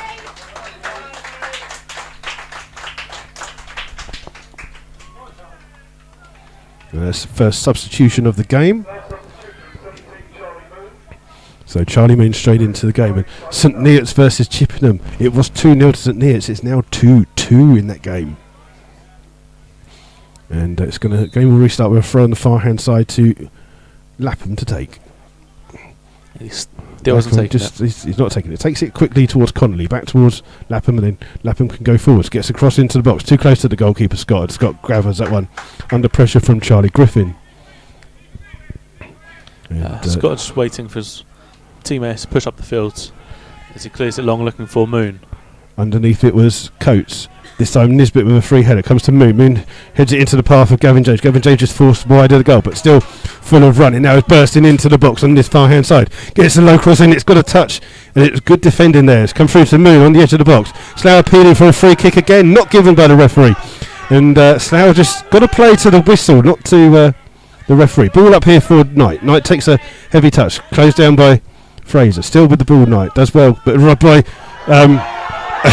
A: That's the first substitution of the game. So Charlie Moon straight into the game. And St Neots versus Chippenham. It was 2-0 to St Neots. It's now 2-2 in that game. And game will restart with a throw on the far hand side to Lapham to take.
B: He still wasn't taking it.
A: He's not taking it. Takes it quickly towards Connolly, back towards Lapham, and then Lapham can go forwards. Gets across into the box, too close to the goalkeeper Scott. Scott gathers that one under pressure from Charlie Griffin.
B: Scott just waiting for his teammates to push up the field as he clears it long, looking for Moon.
A: Underneath it was Coates. This time Nisbet with a free header. Comes to Moon. Moon heads it into the path of Gavin James. Gavin James just forced wide of the goal, but still full of running. Now it's bursting into the box on this far hand side. Gets the low cross in. It's got a touch, and it's good defending there. It's come through to Moon on the edge of the box. Slough appealing for a free kick again, not given by the referee. And Slough just got to play to the whistle, not to the referee. Ball up here for Knight. Knight takes a heavy touch. Closed down by Fraser. Still with the ball, Knight. Does well, but robbed by...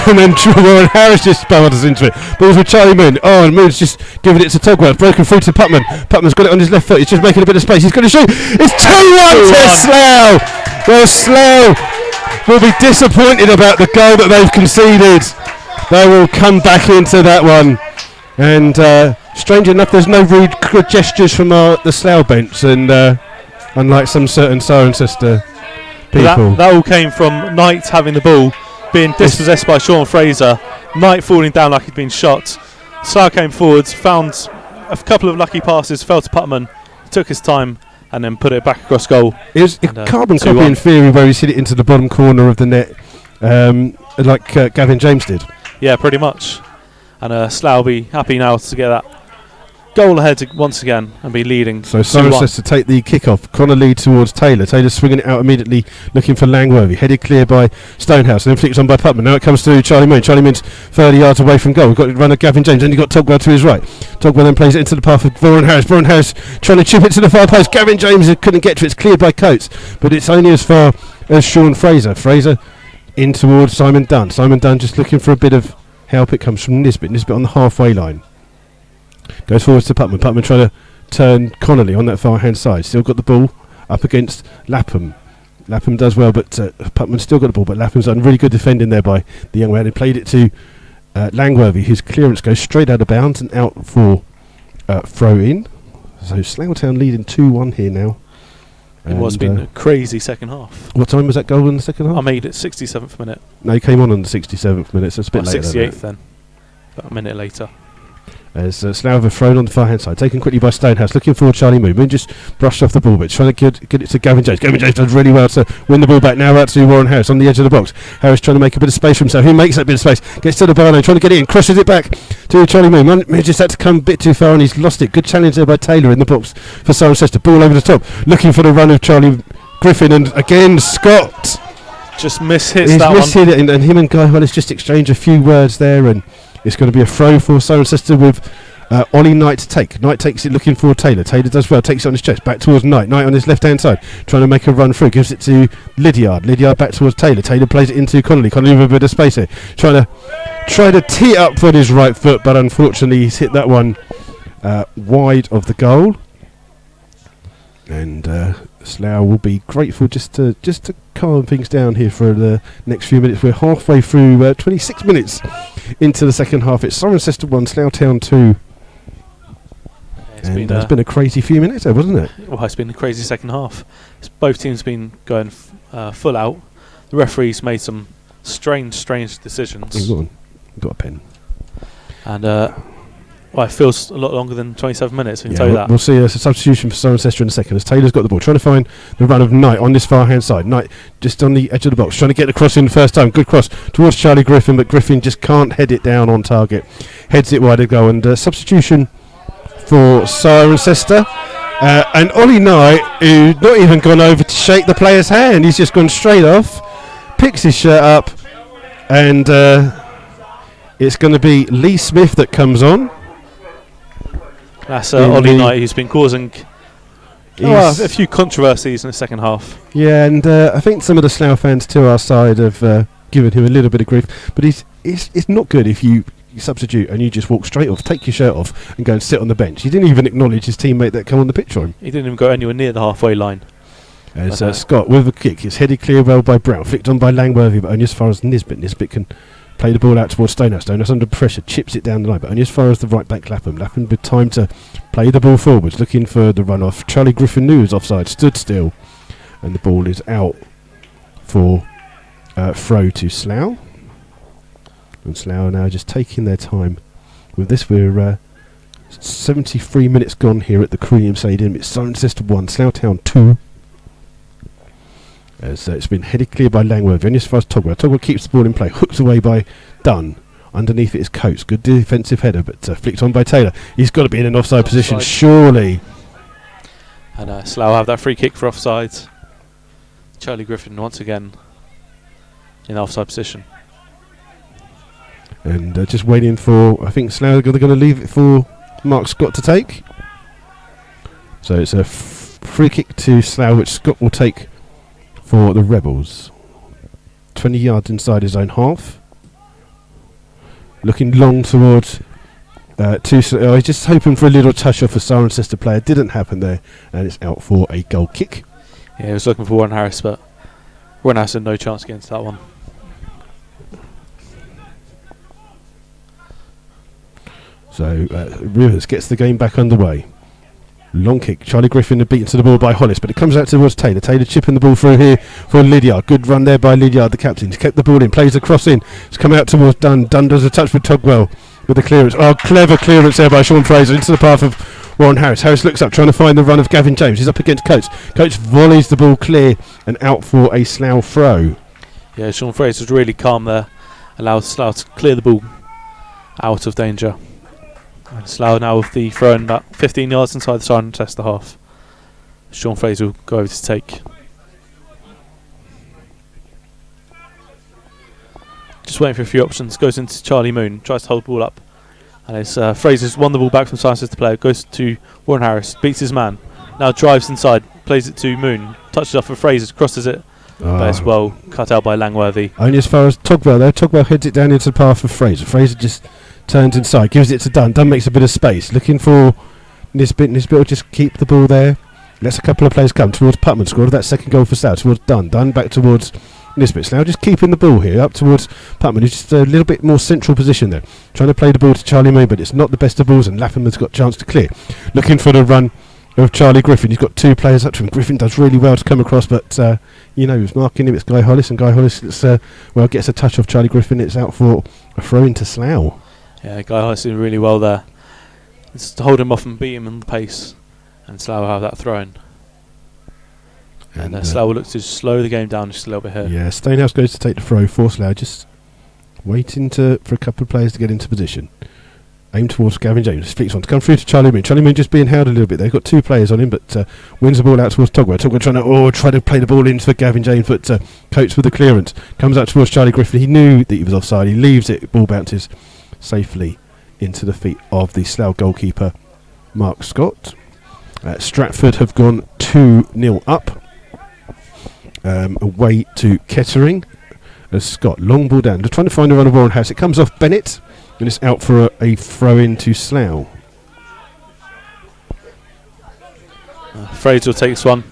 A: and then Warren Harris just spirals into it. Balls with Charlie Moon. Oh, and Moon's just giving it to Togwell. Broken through to Putman. Putman's got it on his left foot. He's just making a bit of space. He's going to shoot. It's 2-1 to Slough. Well, Slough will be disappointed about the goal that they've conceded. They will come back into that one. And strange enough, there's no rude gestures from the Slough bench. And unlike some certain Cirencester people.
B: That all came from Knight having the ball, being dispossessed by Sean Fraser, Knight falling down like he'd been shot. Slough came forwards, found a couple of lucky passes, fell to Putman, took his time, and then put it back across goal.
A: It was a carbon copy in theory where he's hit it into the bottom corner of the net, like Gavin James did.
B: Yeah, pretty much. And Slough will be happy now to get that goal ahead once again and be leading.
A: So Cirencester to take the kick-off. Connolly towards Taylor. Taylor swinging it out immediately, looking for Langworthy. Headed clear by Stonehouse, and then flicks on by Putman. Now it comes to Charlie Moon. Charlie Moon's 30 yards away from goal. We've got to run at Gavin James. Then you've got Togwell to his right. Togwell then plays it into the path of Warren Harris. Warren Harris trying to chip it to the far post. Gavin James couldn't get to it. It's cleared by Coates, but it's only as far as Sean Fraser. Fraser in towards Simon Dunn. Simon Dunn just looking for a bit of help. It comes from Nisbet. Nisbet on the halfway line. Goes forwards to Putman. Putman trying to turn Connolly on that far hand side. Still got the ball up against Lapham. Lapham does well, but Putman still got the ball. But Lapham's done really good defending there by the young man. He played it to Langworthy, whose clearance goes straight out of bounds and out for throw in. So Slough Town leading 2-1 here now.
B: It was been a crazy second half.
A: What time was that goal in the second half?
B: I made it 67th minute.
A: No, he came on the 67th minute, so it's a bit later.
B: 68th then. About a minute later.
A: As Slough have a thrown on the far hand side, taken quickly by Stonehouse, looking for Charlie Moon. Moon just brushed off the ball, but trying to get it to Gavin James. Gavin James does really well to win the ball back. Now out to Warren Harris on the edge of the box. Harris trying to make a bit of space for himself. He makes that bit of space, gets to the bar line, trying to get it in, crosses it back to Charlie Moon. Moon just had to come a bit too far and he's lost it. Good challenge there by Taylor in the box for Cirencester. Ball over the top, looking for the run of Charlie Griffin, and again Scott
B: just mishits
A: he's
B: that
A: mishit
B: one.
A: it, and him and Guy Hollis just exchange a few words there, and it's going to be a throw for Cirencester with Ollie Knight to take. Knight takes it looking for Taylor. Taylor does well, takes it on his chest, back towards Knight. Knight on his left hand side, trying to make a run through, gives it to Lydiard. Lydiard back towards Taylor. Taylor plays it into Connolly. Connolly with a bit of space here, trying to tee it up on his right foot, but unfortunately he's hit that one wide of the goal. And Slough will be grateful just to calm things down here for the next few minutes. We're halfway through 26 minutes into the second half. It's Cirencester 1, Slough Town 2. And it's been a crazy few minutes there, wasn't it?
B: Well, it's been a crazy second half. Both teams been going full out. The referees made some strange decisions.
A: Go on, got a pen.
B: And it feels a lot longer than 27 minutes, I can tell you that.
A: We'll see a substitution for Cirencester in a second as Taylor's got the ball, trying to find the run of Knight on this far hand side. Knight just on the edge of the box, trying to get the cross in the first time. Good cross towards Charlie Griffin, but Griffin just can't head it down on target. Heads it wide to go, and substitution for Cirencester. And Ollie Knight, who's not even gone over to shake the player's hand, he's just gone straight off, picks his shirt up, and it's going to be Lee Smith that comes on.
B: That's Ollie Knight, who's been causing a few controversies in the second half.
A: Yeah, and I think some of the Slough fans to our side have given him a little bit of grief, but it's not good if you substitute and you just walk straight off, take your shirt off and go and sit on the bench. He didn't even acknowledge his teammate that come on the pitch for him.
B: He didn't even go anywhere near the halfway line.
A: As Scott with a kick, it's headed clear well by Brown, flicked on by Langworthy, but only as far as Nisbet. Nisbet can play the ball out towards Stonehouse. Stonehouse under pressure, chips it down the line, but only as far as the right back Lapham. Lapham with time to play the ball forwards, looking for the run off. Charlie Griffin News offside, stood still, and the ball is out for throw to Slough. And Slough are now just taking their time with this. We're 73 minutes gone here at the Cream Stadium. It's Cirencester 1, Slough Town 2. As it's been headed clear by Langworthy, only as far as Togwell. Togwell keeps the ball in play, hooked away by Dunn. Underneath it is Coates. Good defensive header, but flicked on by Taylor. He's got to be in an offside position, surely.
B: And Slough have that free kick for offside. Charlie Griffin once again in offside position.
A: And just waiting for, I think Slough are going to leave it for Mark Scott to take. So it's a free kick to Slough, which Scott will take for the Rebels. 20 yards inside his own half. Looking long towards he's just hoping for a little touch off a Cirencester player. Didn't happen there, and it's out for a goal kick.
B: Yeah, he was looking for Warren Harris, but Warren Harris had no chance against that one.
A: So Rivers gets the game back underway. Long kick. Charlie Griffin had beaten to the ball by Hollis, but it comes out towards Taylor. Taylor chipping the ball through here for Lydiard. Good run there by Lydiard, the captain. He's kept the ball in, plays the cross in. It's come out towards Dunn. Dunn does a touch with Togwell with the clearance. Oh, clever clearance there by Sean Fraser into the path of Warren Harris. Harris looks up, trying to find the run of Gavin James. He's up against Coates. Coates volleys the ball clear and out for a Slough throw.
B: Yeah, Sean Fraser was really calm there. Allowed Slough to clear the ball out of danger. And Slough now with the throw in about 15 yards inside the Cirencester half. Sean Fraser will go over to take. Just waiting for a few options. Goes into Charlie Moon. Tries to hold the ball up. And it's Fraser's won the ball back from Cirencester player. Goes to Warren Harris. Beats his man. Now drives inside. Plays it to Moon. Touches off for Fraser. Crosses it. But it's well cut out by Langworthy.
A: Only as far as Togwell there. Togwell heads it down into the path of Fraser. Fraser just turns inside. Gives it to Dunn. Dunn makes a bit of space. Looking for Nisbet. Nisbet will just keep the ball there. Lets a couple of players come towards Putman. Scored that second goal for Slough. Towards Dunn. Dunn back towards Nisbet. Slough just keeping the ball here up towards Putman. He's just a little bit more central position there. Trying to play the ball to Charlie Moon, but it's not the best of balls, and Lapham has got a chance to clear. Looking for the run of Charlie Griffin. He's got two players up to him. Griffin does really well to come across, but he's marking him. It's Guy Hollis, and Guy Hollis gets a touch off Charlie Griffin. It's out for a throw into Slough.
B: Yeah, Guy Hollis doing really well there. It's to hold him off and beat him on the pace, and Slough will have that thrown. And Slough will look to slow the game down just a little bit here.
A: Yeah, Stonehouse goes to take the throw for Slough, just waiting for a couple of players to get into position. Aim towards Gavin James. Flicks on to come through to Charlie Moon. Charlie Moon just being held a little bit. They've got 2 players on him, but wins the ball out towards Togwell. Togwell trying to play the ball in for Gavin James, but Coates with the clearance. Comes out towards Charlie Griffin. He knew that he was offside. He leaves it. Ball bounces safely into the feet of the Slough goalkeeper, Mark Scott. Stratford have gone 2-0 up. Away to Kettering. As Scott, long ball down. They're trying to find a run of Warren House. It comes off Bennett. And it's out for a throw in to Slough.
B: Fraser will take this one.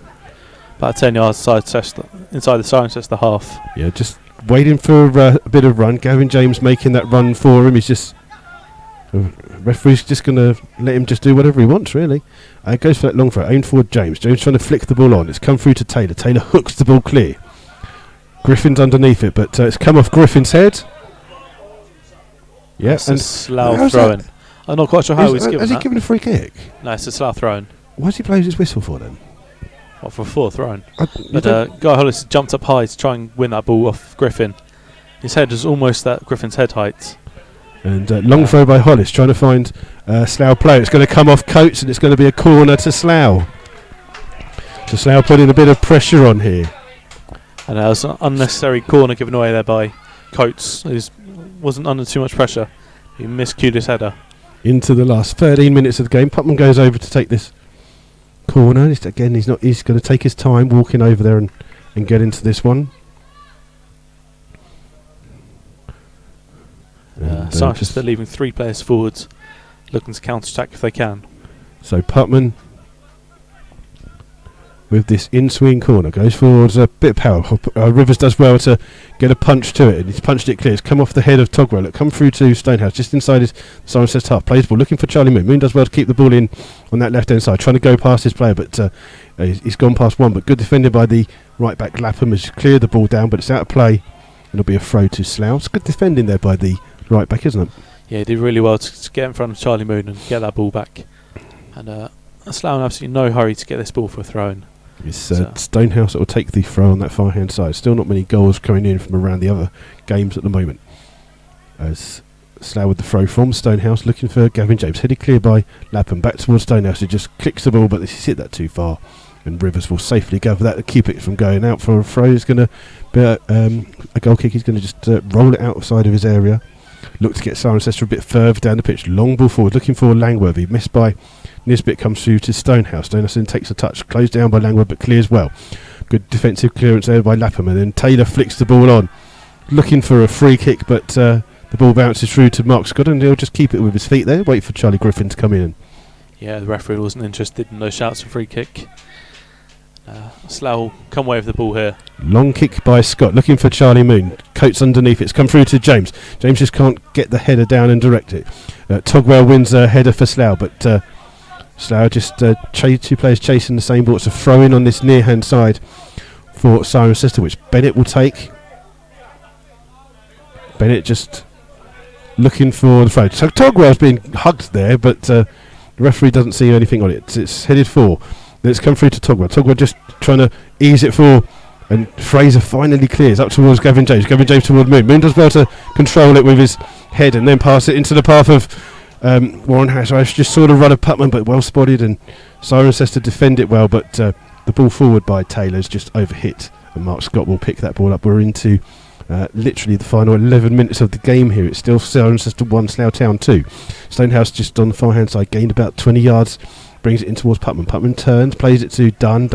B: About 10 yards inside the Cirencester half.
A: Yeah, just waiting for a bit of run. Gavin James making that run for him. He's just... referee's just going to let him just do whatever he wants, really. Goes for that long throw. Aimed for James. James trying to flick the ball on. It's come through to Taylor. Taylor hooks the ball clear. Griffin's underneath it, but it's come off Griffin's head. Yeah,
B: and Slough throwing. I'm not quite sure how he's given that.
A: Has he given a free kick?
B: No, it's a Slough throwing.
A: Why does he blow his whistle for then?
B: What, for a 4th throwing? But Guy Hollis jumped up high to try and win that ball off Griffin. His head was almost at Griffin's head height.
A: And long throw by Hollis, trying to find Slough player. It's going to come off Coates, and it's going to be a corner to Slough. So Slough putting a bit of pressure on here.
B: And there was an unnecessary corner given away there by Coates. He wasn't under too much pressure. He miscued his header.
A: Into the last 13 minutes of the game. Putman goes over to take this corner. He's going to take his time walking over there and get into this one.
B: Cirencester leaving 3 players forwards, looking to counter-attack if they can.
A: So Putman, with this in-swing corner, goes forwards, a bit of power. Rivers does well to get a punch to it, and he's punched it clear. It's come off the head of Togwell. It come through to Stonehouse, just inside his Cirencester half. Plays ball, looking for Charlie Moon. Moon does well to keep the ball in on that left-hand side, trying to go past his player, but he's gone past one. But good defending by the right-back Lapham has cleared the ball down, but it's out of play, and it'll be a throw to Slough. It's good defending there by the right-back, isn't it?
B: Yeah, he did really well to get in front of Charlie Moon and get that ball back. And Slough in absolutely no hurry to get this ball for a throw-in.
A: It's Stonehouse that will take the throw on that far hand side. Still not many goals coming in from around the other games at the moment. As Slough with the throw from Stonehouse, looking for Gavin James. Headed clear by Lapham. Back towards Stonehouse. He just clicks the ball, but he's hit that too far. And Rivers will safely go for that to keep it from going out for a throw. It's going to be a goal kick. He's going to just roll it outside of his area. Look to get Cirencester a bit further down the pitch. Long ball forward. Looking for Langworthy. Missed by Nisbet, comes through to Stonehouse. Stonehouse then takes a touch, closed down by Langworth, but clears well. Good defensive clearance there by Lapham, and then Taylor flicks the ball on, looking for a free kick, but the ball bounces through to Mark Scott, and he'll just keep it with his feet there. Wait for Charlie Griffin to come in.
B: Yeah, the referee wasn't interested in those shouts for free kick. Slough will come away with the ball here.
A: Long kick by Scott, looking for Charlie Moon. Coates underneath it. It's come through to James. James just can't get the header down and direct it. Togwell wins a header for Slough, but Slough just 2 players chasing the same ball. It's a throw in on this near hand side for Cirencester, which Bennett will take. Bennett just looking for the throw. So Togwell's being hugged there, but the referee doesn't see anything on it. It's headed for. Then it's come through to Togwell. Togwell just trying to ease it for, and Fraser finally clears up towards Gavin James. Gavin James towards Moon. Moon does well to control it with his head and then pass it into the path of Warren House. I just saw the run of Putman, but well spotted, and Cirencester defend it well, but the ball forward by Taylor's just overhit, and Mark Scott will pick that ball up. We're into literally the final 11 minutes of the game here. It's still Cirencester 1, Slough Town 2. Stonehouse just on the far hand side, gained about 20 yards, brings it in towards Putman. Putman turns, plays it to Dunn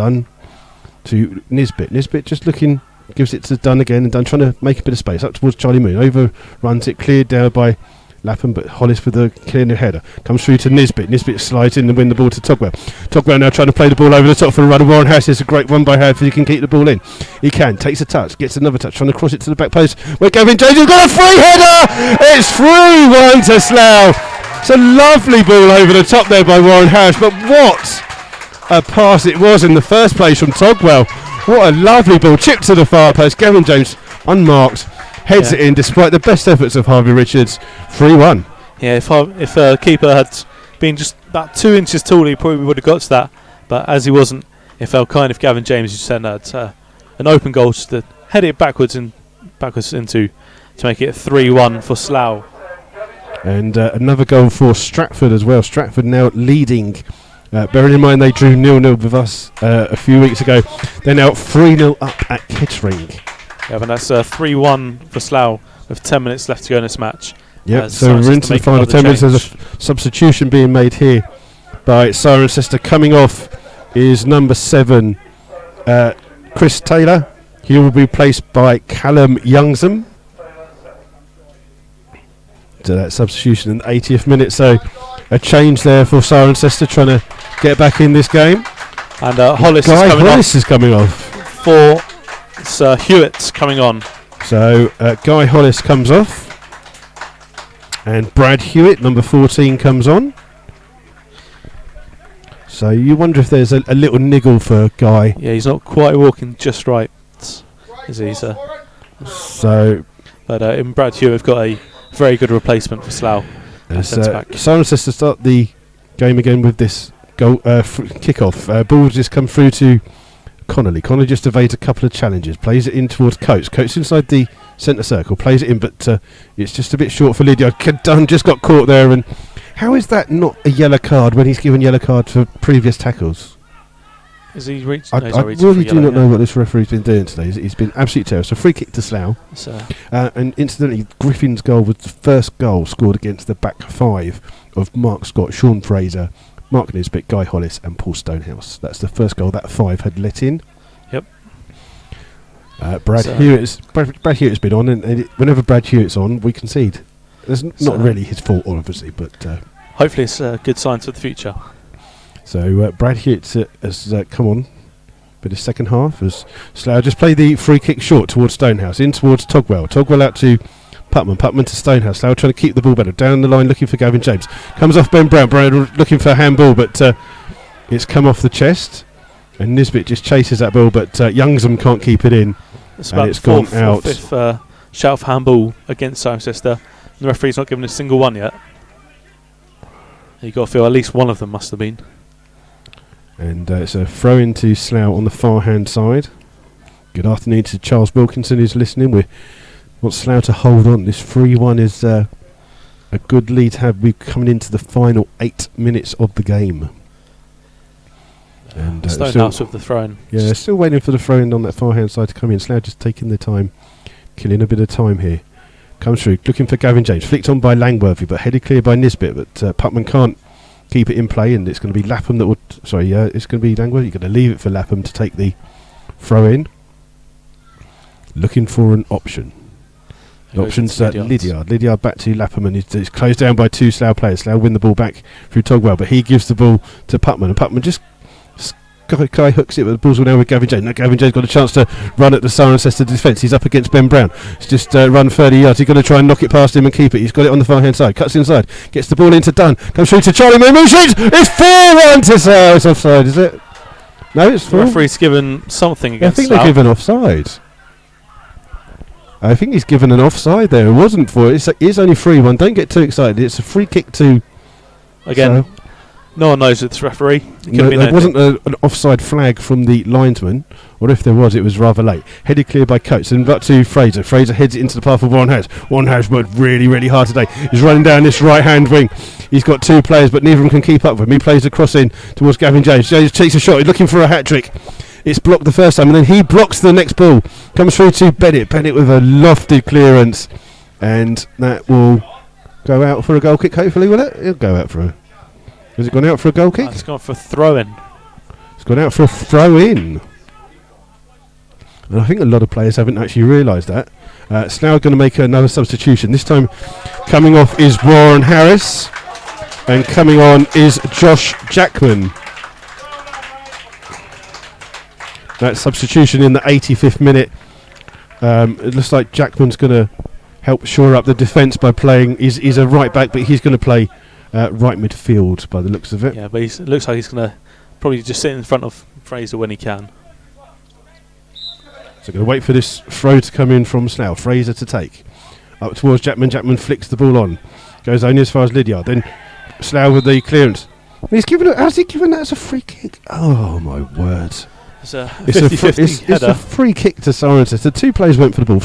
A: to Nisbet. Nisbet just looking, gives it to Dunn again, and Dunn trying to make a bit of space up towards Charlie Moon. Overruns it, cleared down by Lapham, but Hollis with the clear header. Comes through to Nisbet. Nisbet slides in and win the ball to Togwell. Togwell now trying to play the ball over the top for a run of Warren House. It's a great run by Howe if he can keep the ball in. He can. Takes a touch. Gets another touch. Trying to cross it to the back post where Gavin James has got a free header. It's 3-1 to Slough. It's a lovely ball over the top there by Warren House, but what a pass it was in the first place from Togwell. What a lovely ball. Chipped to the far post. Gavin James unmarked. Heads it in despite the best efforts of Harvey Richards. 3-1.
B: Yeah, if keeper had being just about 2 inches taller, he probably would have got to that. But as he wasn't, it fell kind of Gavin James, who sent an open goal just to head it backwards into to make it 3-1 for Slough.
A: And another goal for Stratford as well. Stratford now leading. Bearing in mind they drew 0-0 with us a few weeks ago. They're now 3-0 up at Kettering.
B: Yeah, and that's 3-1 for Slough with 10 minutes left to go in this match.
A: Yep, so we're into the final 10 minutes. There's a substitution being made here by Cirencester. Coming off is number 7, Chris Taylor. He will be replaced by Callum Youngsom. So that substitution in the 80th minute. So a change there for Cirencester, trying to get back in this game.
B: And Hollis
A: is coming off.
B: For Sir Hewitt coming on.
A: So Guy Hollis comes off. And Brad Hewitt, number 14, comes on. So you wonder if there's a little niggle for Guy.
B: Yeah, he's not quite walking just right, is he, sir?
A: So,
B: but in Brad Hewitt, we've got a very good replacement for Slough.
A: Cirencester start the game again with this goal kick-off. Ball just come through to Connolly. Connolly just evades a couple of challenges. Plays it in towards Coates. Coates inside the centre circle. Plays it in, but it's just a bit short for Lydiard. Dunn just got caught there. And how is that not a yellow card when he's given yellow card for previous tackles?
B: Is he reached?
A: I really do not know what this referee's been doing today. He's been absolutely terrible. So free kick to Slough. And incidentally, Griffin's goal was the first goal scored against the back 5 of Mark Scott, Sean Fraser, Mark Nisbet, Guy Hollis and Paul Stonehouse. That's the first goal that 5 had let in.
B: Yep.
A: Brad Hewitt's been on, and whenever Brad Hewitt's on, we concede. It's not really his fault, obviously, but
B: hopefully it's a good sign for the future.
A: So Brad Hewitt has come on for the second half as Slough just play the free kick short towards Stonehouse, in towards Togwell. Togwell out to Putman to Stonehouse. Slough trying to keep the ball better. Down the line looking for Gavin James. Comes off Ben Brown. Brown looking for a handball, but it's come off the chest. And Nisbet just chases that ball, but Youngsom can't keep it in.
B: It's about
A: it's gone out.
B: Fifth shout for handball against Cirencester. The referee's not given a single one yet. You've got to feel at least one of them must have been.
A: And it's a throw into Slough on the far hand side. Good afternoon to Charles Wilkinson who's listening. We want Slough to hold on. This 3-1 is a good lead to have. We're coming into the final 8 minutes of the game. And
B: Stonehouse with the throw-in.
A: Yeah, still waiting for the throw-in on that far hand side to come in. Slough just taking their time, killing a bit of time here. Comes through, looking for Gavin James. Flicked on by Langworthy, but headed clear by Nisbet. But Putman can't keep it in play, and it's going to be Lapham that would. It's going to be Langworthy. You're going to leave it for Lapham to take the throw-in. Looking for an option. The option's Lydiard. Lydiard back to Lapham, and it's closed down by 2 Slough players. Slough win the ball back through Togwell, but he gives the ball to Putman, and Putman just Guy hooks it, but the ball's now with Gavin James. Now Gavin James got a chance to run at the Cirencester defence. He's up against Ben Brown. He's just run 30 yards. He's going to try and knock it past him and keep it. He's got it on the far hand side. Cuts inside. Gets the ball into Dunn. Comes through to Charlie Moon. Shoots. It's 4-1 to Slough. It's offside, is it? No, it's 4.
B: The referee's given something against
A: Slough. I think they're given offside. I think he's given an offside there. It wasn't 4. It's only 3-1. Don't get too excited. It's a free kick to.
B: Again. No one knows it's referee.
A: There wasn't an offside flag from the linesman, or if there was, it was rather late. Headed clear by Coates, and back to Fraser. Fraser heads it into the path of Warrenhouse. Warrenhouse worked really, really hard today. He's running down this right-hand wing. He's got 2 players, but neither of them can keep up with him. He plays the cross in towards Gavin James. James takes a shot. He's looking for a hat-trick. It's blocked the first time, and then he blocks the next ball. Comes through to Bennett. Bennett with a lofted clearance, and that will go out for a goal kick, hopefully, will it? It'll go out for a... Has it gone out for a goal kick?
B: It's gone for a throw-in.
A: It's gone out for a throw-in. And I think a lot of players haven't actually realised that. Slough going to make another substitution. This time coming off is Warren Harris. And coming on is Josh Jackman. That substitution in the 85th minute. It looks like Jackman's going to help shore up the defence by playing. He's a right back, but he's going to play right midfield by the looks of it.
B: Yeah, but it looks like he's going to probably just sit in front of Fraser when he can.
A: So going to wait for this throw to come in from Slough. Fraser to take. Up towards Jackman. Jackman flicks the ball on. Goes only as far as Lydiard. Then Slough with the clearance. He's given it. How's he given that as a free kick? Oh my word!
B: It's a 50-50 header.
A: It's a free kick to Cirencester. The two players went for the ball.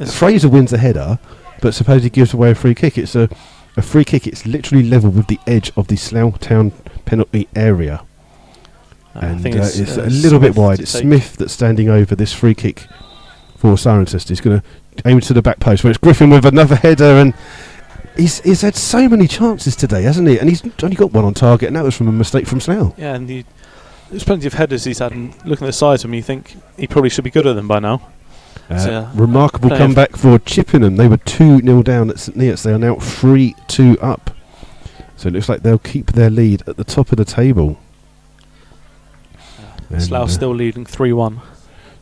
A: Fraser wins the header, but suppose he gives away a free kick. It's a free kick. It's literally level with the edge of the Slough Town penalty area. And I think it's a little bit wide. It's Smith that's standing over this free kick for Cirencester. He's going to aim to the back post, where it's Griffin with another header, and he's had so many chances today, hasn't he? And he's only got one on target, and that was from a mistake from Slough.
B: Yeah, and there's plenty of headers he's had, and looking at the size of him, you think he probably should be good at them by now.
A: Remarkable comeback for Chippenham. They were 2-0 down at St Neots. They are now 3-2 up. So it looks like they'll keep their lead at the top of the table.
B: Slough still leading 3-1.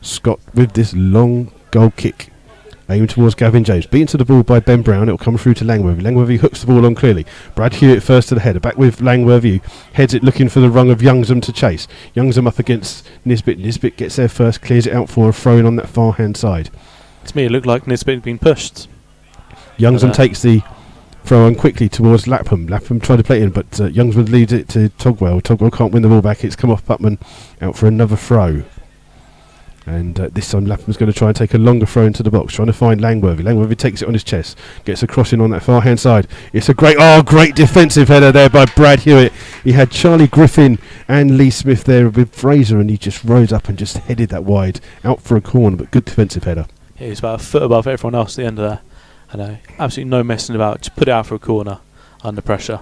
A: Scott with this long goal kick. Aimed towards Gavin James. Beaten to the ball by Ben Brown. It will come through to Langworthy. Langworthy hooks the ball on clearly. Brad Hewitt first to the header. Back with Langworthy. Heads it looking for the rung of Youngsham to chase. Youngsham up against Nisbet. Nisbet gets there first. Clears it out for a throw in on that far hand side.
B: To me it looked like Nisbet had been pushed.
A: Youngsham takes the throw on quickly towards Lapham. Lapham tried to play it in, but Youngsman leads it to Togwell. Togwell can't win the ball back. It's come off Putman out for another throw. And this time Lapham's going to try and take a longer throw into the box, trying to find Langworthy. Langworthy takes it on his chest, gets a crossing on that far hand side. It's a great defensive header there by Brad Hewitt. He had Charlie Griffin and Lee Smith there with Fraser, and he just rose up and just headed that wide out for a corner, but good defensive header.
B: Yeah, he's about a foot above everyone else at the end of there. And absolutely no messing about, just put it out for a corner under pressure.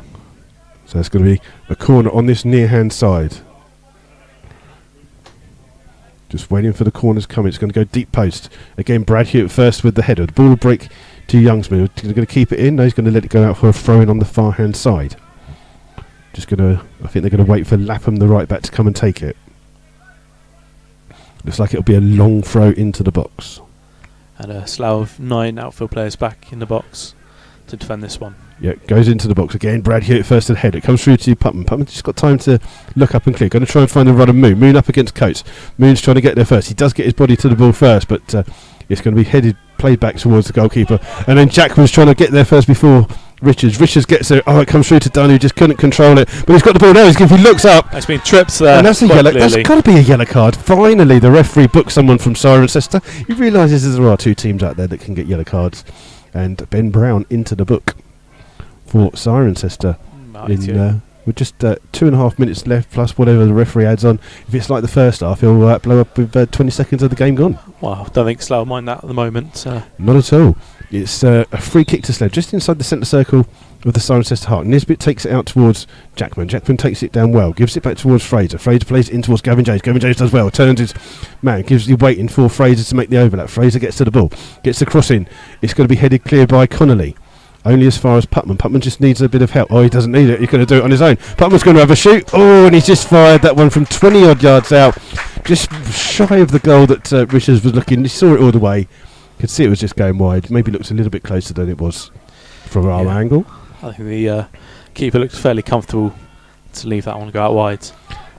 A: So it's going to be a corner on this near hand side. Just waiting for the corners coming. It's going to go deep post. Again, Brad Hewitt first with the header. The ball will break to Youngsman. He's going to keep it in. No, he's going to let it go out for a throw-in on the far-hand side. I think they're going to wait for Lapham, the right back, to come and take it. Looks like it'll be a long throw into the box.
B: And Slough 9 outfield players back in the box to defend this one.
A: Yeah, goes into the box again. Brad Hewitt first to the head. It comes through to Putman. Putman's just got time to look up and clear. Going to try and find the run of Moon. Moon up against Coates. Moon's trying to get there first. He does get his body to the ball first, but it's going to be played back towards the goalkeeper. And then Jackman's trying to get there first before Richards. Richards gets there. Oh, it comes through to Dunn, who just couldn't control it. But he's got the ball now. If he looks up.
B: It's been tripped there.
A: And that's a yellow. That's got to be a yellow card. Finally, the referee booked someone from Cirencester. He realises there are two teams out there that can get yellow cards. And Ben Brown into the book for Cirencester with just 2.5 minutes left plus whatever the referee adds on. If it's like the first half, he'll blow up with 20 seconds of the game gone.
B: Well, I don't think Slough mind that at the moment.
A: Not at all. It's a free kick to Slough just inside the centre circle of the Cirencester half. Nisbet takes it out towards Jackman. Jackman takes it down well, gives it back towards Fraser. Fraser plays it in towards Gavin James. Gavin James does well, turns his man, gives you waiting for Fraser to make the overlap. Fraser gets to the ball, gets the cross in. It's going to be headed clear by Connolly. Only as far as Putman. Putman just needs a bit of help. Oh, he doesn't need it. He's going to do it on his own. Putman's going to have a shoot. Oh, and he's just fired that one from 20 odd yards out. Just shy of the goal that Richards was looking. He saw it all the way. Could see it was just going wide. Maybe looked a little bit closer than it was from our angle.
B: I think the keeper looked fairly comfortable to leave that one go out wide.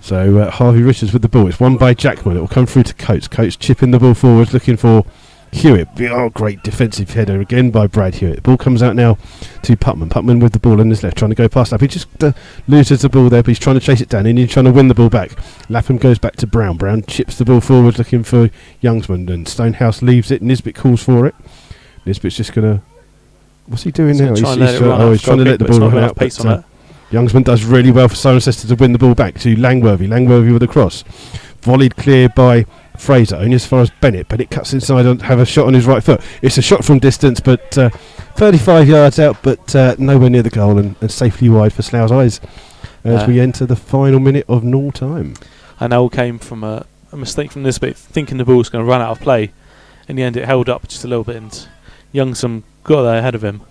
A: So Harvey Richards with the ball. It's won by Jackman. It will come through to Coates. Coates chipping the ball forward, looking for Hewitt. Oh, great defensive header again by Brad Hewitt. The ball comes out now to Putman. Putman with the ball on his left, trying to go past Lapham. He just loses the ball there, but he's trying to chase it down and he's trying to win the ball back. Lapham goes back to Brown. Brown chips the ball forward, looking for Youngsman, and Stonehouse leaves it. Nisbet calls for it. Nisbet's just going to... What's he doing now? He's trying to let the ball run out. But Youngsman does really well for Cirencester to win the ball back to Langworthy. Langworthy with a cross. Volleyed clear by Fraser, only as far as Bennett. Bennett cuts inside and have a shot on his right foot. It's a shot from distance, but 35 yards out, but nowhere near the goal and safely wide for Slough's eyes as we enter the final minute of normal time.
B: And that all came from a mistake from Nisbet, thinking the ball was going to run out of play. In the end, it held up just a little bit, and Youngsman got there ahead of him.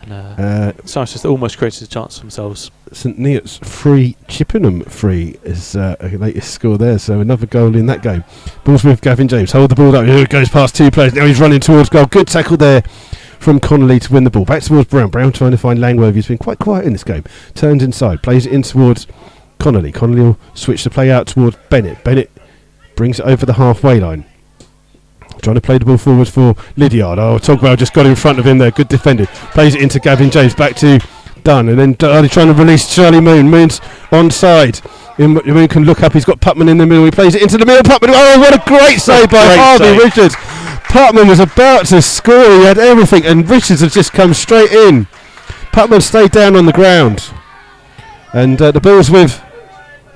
B: Cirencester almost created a chance for themselves. St
A: Neots 3, Chippenham 3 is a latest score there, so another goal in that game. Ball's with Gavin James, hold the ball up, it goes past two players, now he's running towards goal. Good tackle there from Connolly to win the ball. Back towards Brown. Brown trying to find Langworthy, who's been quite quiet in this game. Turns inside, plays it in towards Connolly. Connolly will switch the play out towards Bennett. Bennett brings it over the halfway line. Trying to play the ball forwards for Lydiard. Oh, Togwell just got in front of him there. Good defended. Plays it into Gavin James. Back to done. And then Darley trying to release Charlie Moon. Moon's onside. Moon can look up. He's got Putman in the middle. He plays it into the middle. Putman. Oh, what a great save by Harvey Richards. Putman was about to score. He had everything, and Richards has just come straight in. Putman stayed down on the ground, and the ball's with.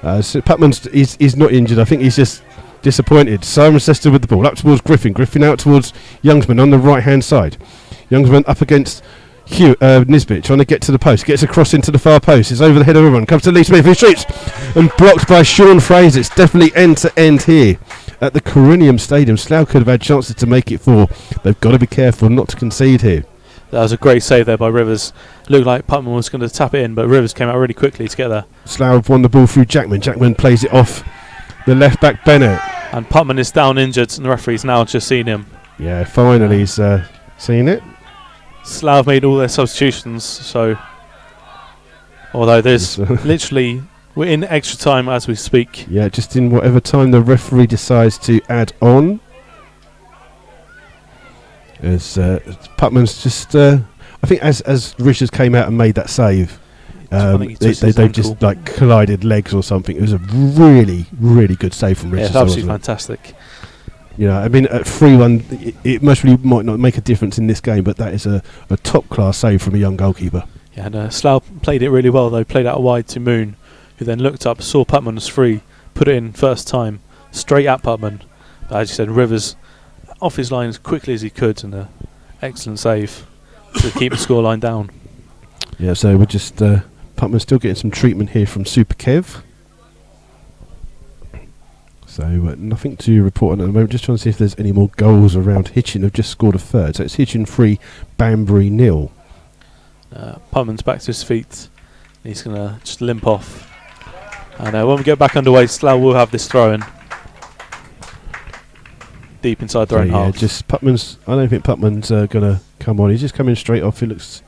A: Putman's he's not injured. I think he's just disappointed. Cirencester with the ball up towards Griffin. Griffin out towards Youngsman on the right hand side. Youngsman up against Nisbet trying to get to the post. Gets across into the far post. It's over the head of everyone. Comes to Lee Smith who shoots and blocked by Sean Fraser. It's definitely end to end here at the Corinium Stadium. Slough could have had chances to make it 4. They've got to be careful not to concede here.
B: That was a great save there by Rivers. Looked like Putman was going to tap it in, but Rivers came out really quickly to get there.
A: Slough have won the ball through Jackman. Jackman plays it off the left back Bennett.
B: And Putman is down injured, and the referee's now just seen him.
A: Yeah, finally he's seen it.
B: Slough made all their substitutions, so although there's literally, we're in extra time as we speak.
A: Yeah, just in whatever time the referee decides to add on. As Putman's just, I think as Richards came out and made that save, they just like collided legs or something. It was a really, really good save from Richards.
B: Yeah, absolutely fantastic.
A: You know, I mean, at 3-1, it might not make a difference in this game, but that is a top-class save from a young goalkeeper.
B: Yeah, and Slough played it really well, though. Played out wide to Moon, who then looked up, saw Putman was free, put it in first time, straight at Putman. But as you said, Rivers off his line as quickly as he could, and an excellent save to keep the scoreline down.
A: Yeah, so we're just Putman's still getting some treatment here from Super Kev. So nothing to report on at the moment. Just trying to see if there's any more goals around. Hitchin have just scored a third, so it's Hitchin 3, Banbury 0.
B: Putman's back to his feet. He's going to just limp off. And when we get back underway, Slough will have this throw in. Deep inside their own half.
A: Yeah, just Putman's. I don't think Putman's going to come on. He's just coming straight off. He looks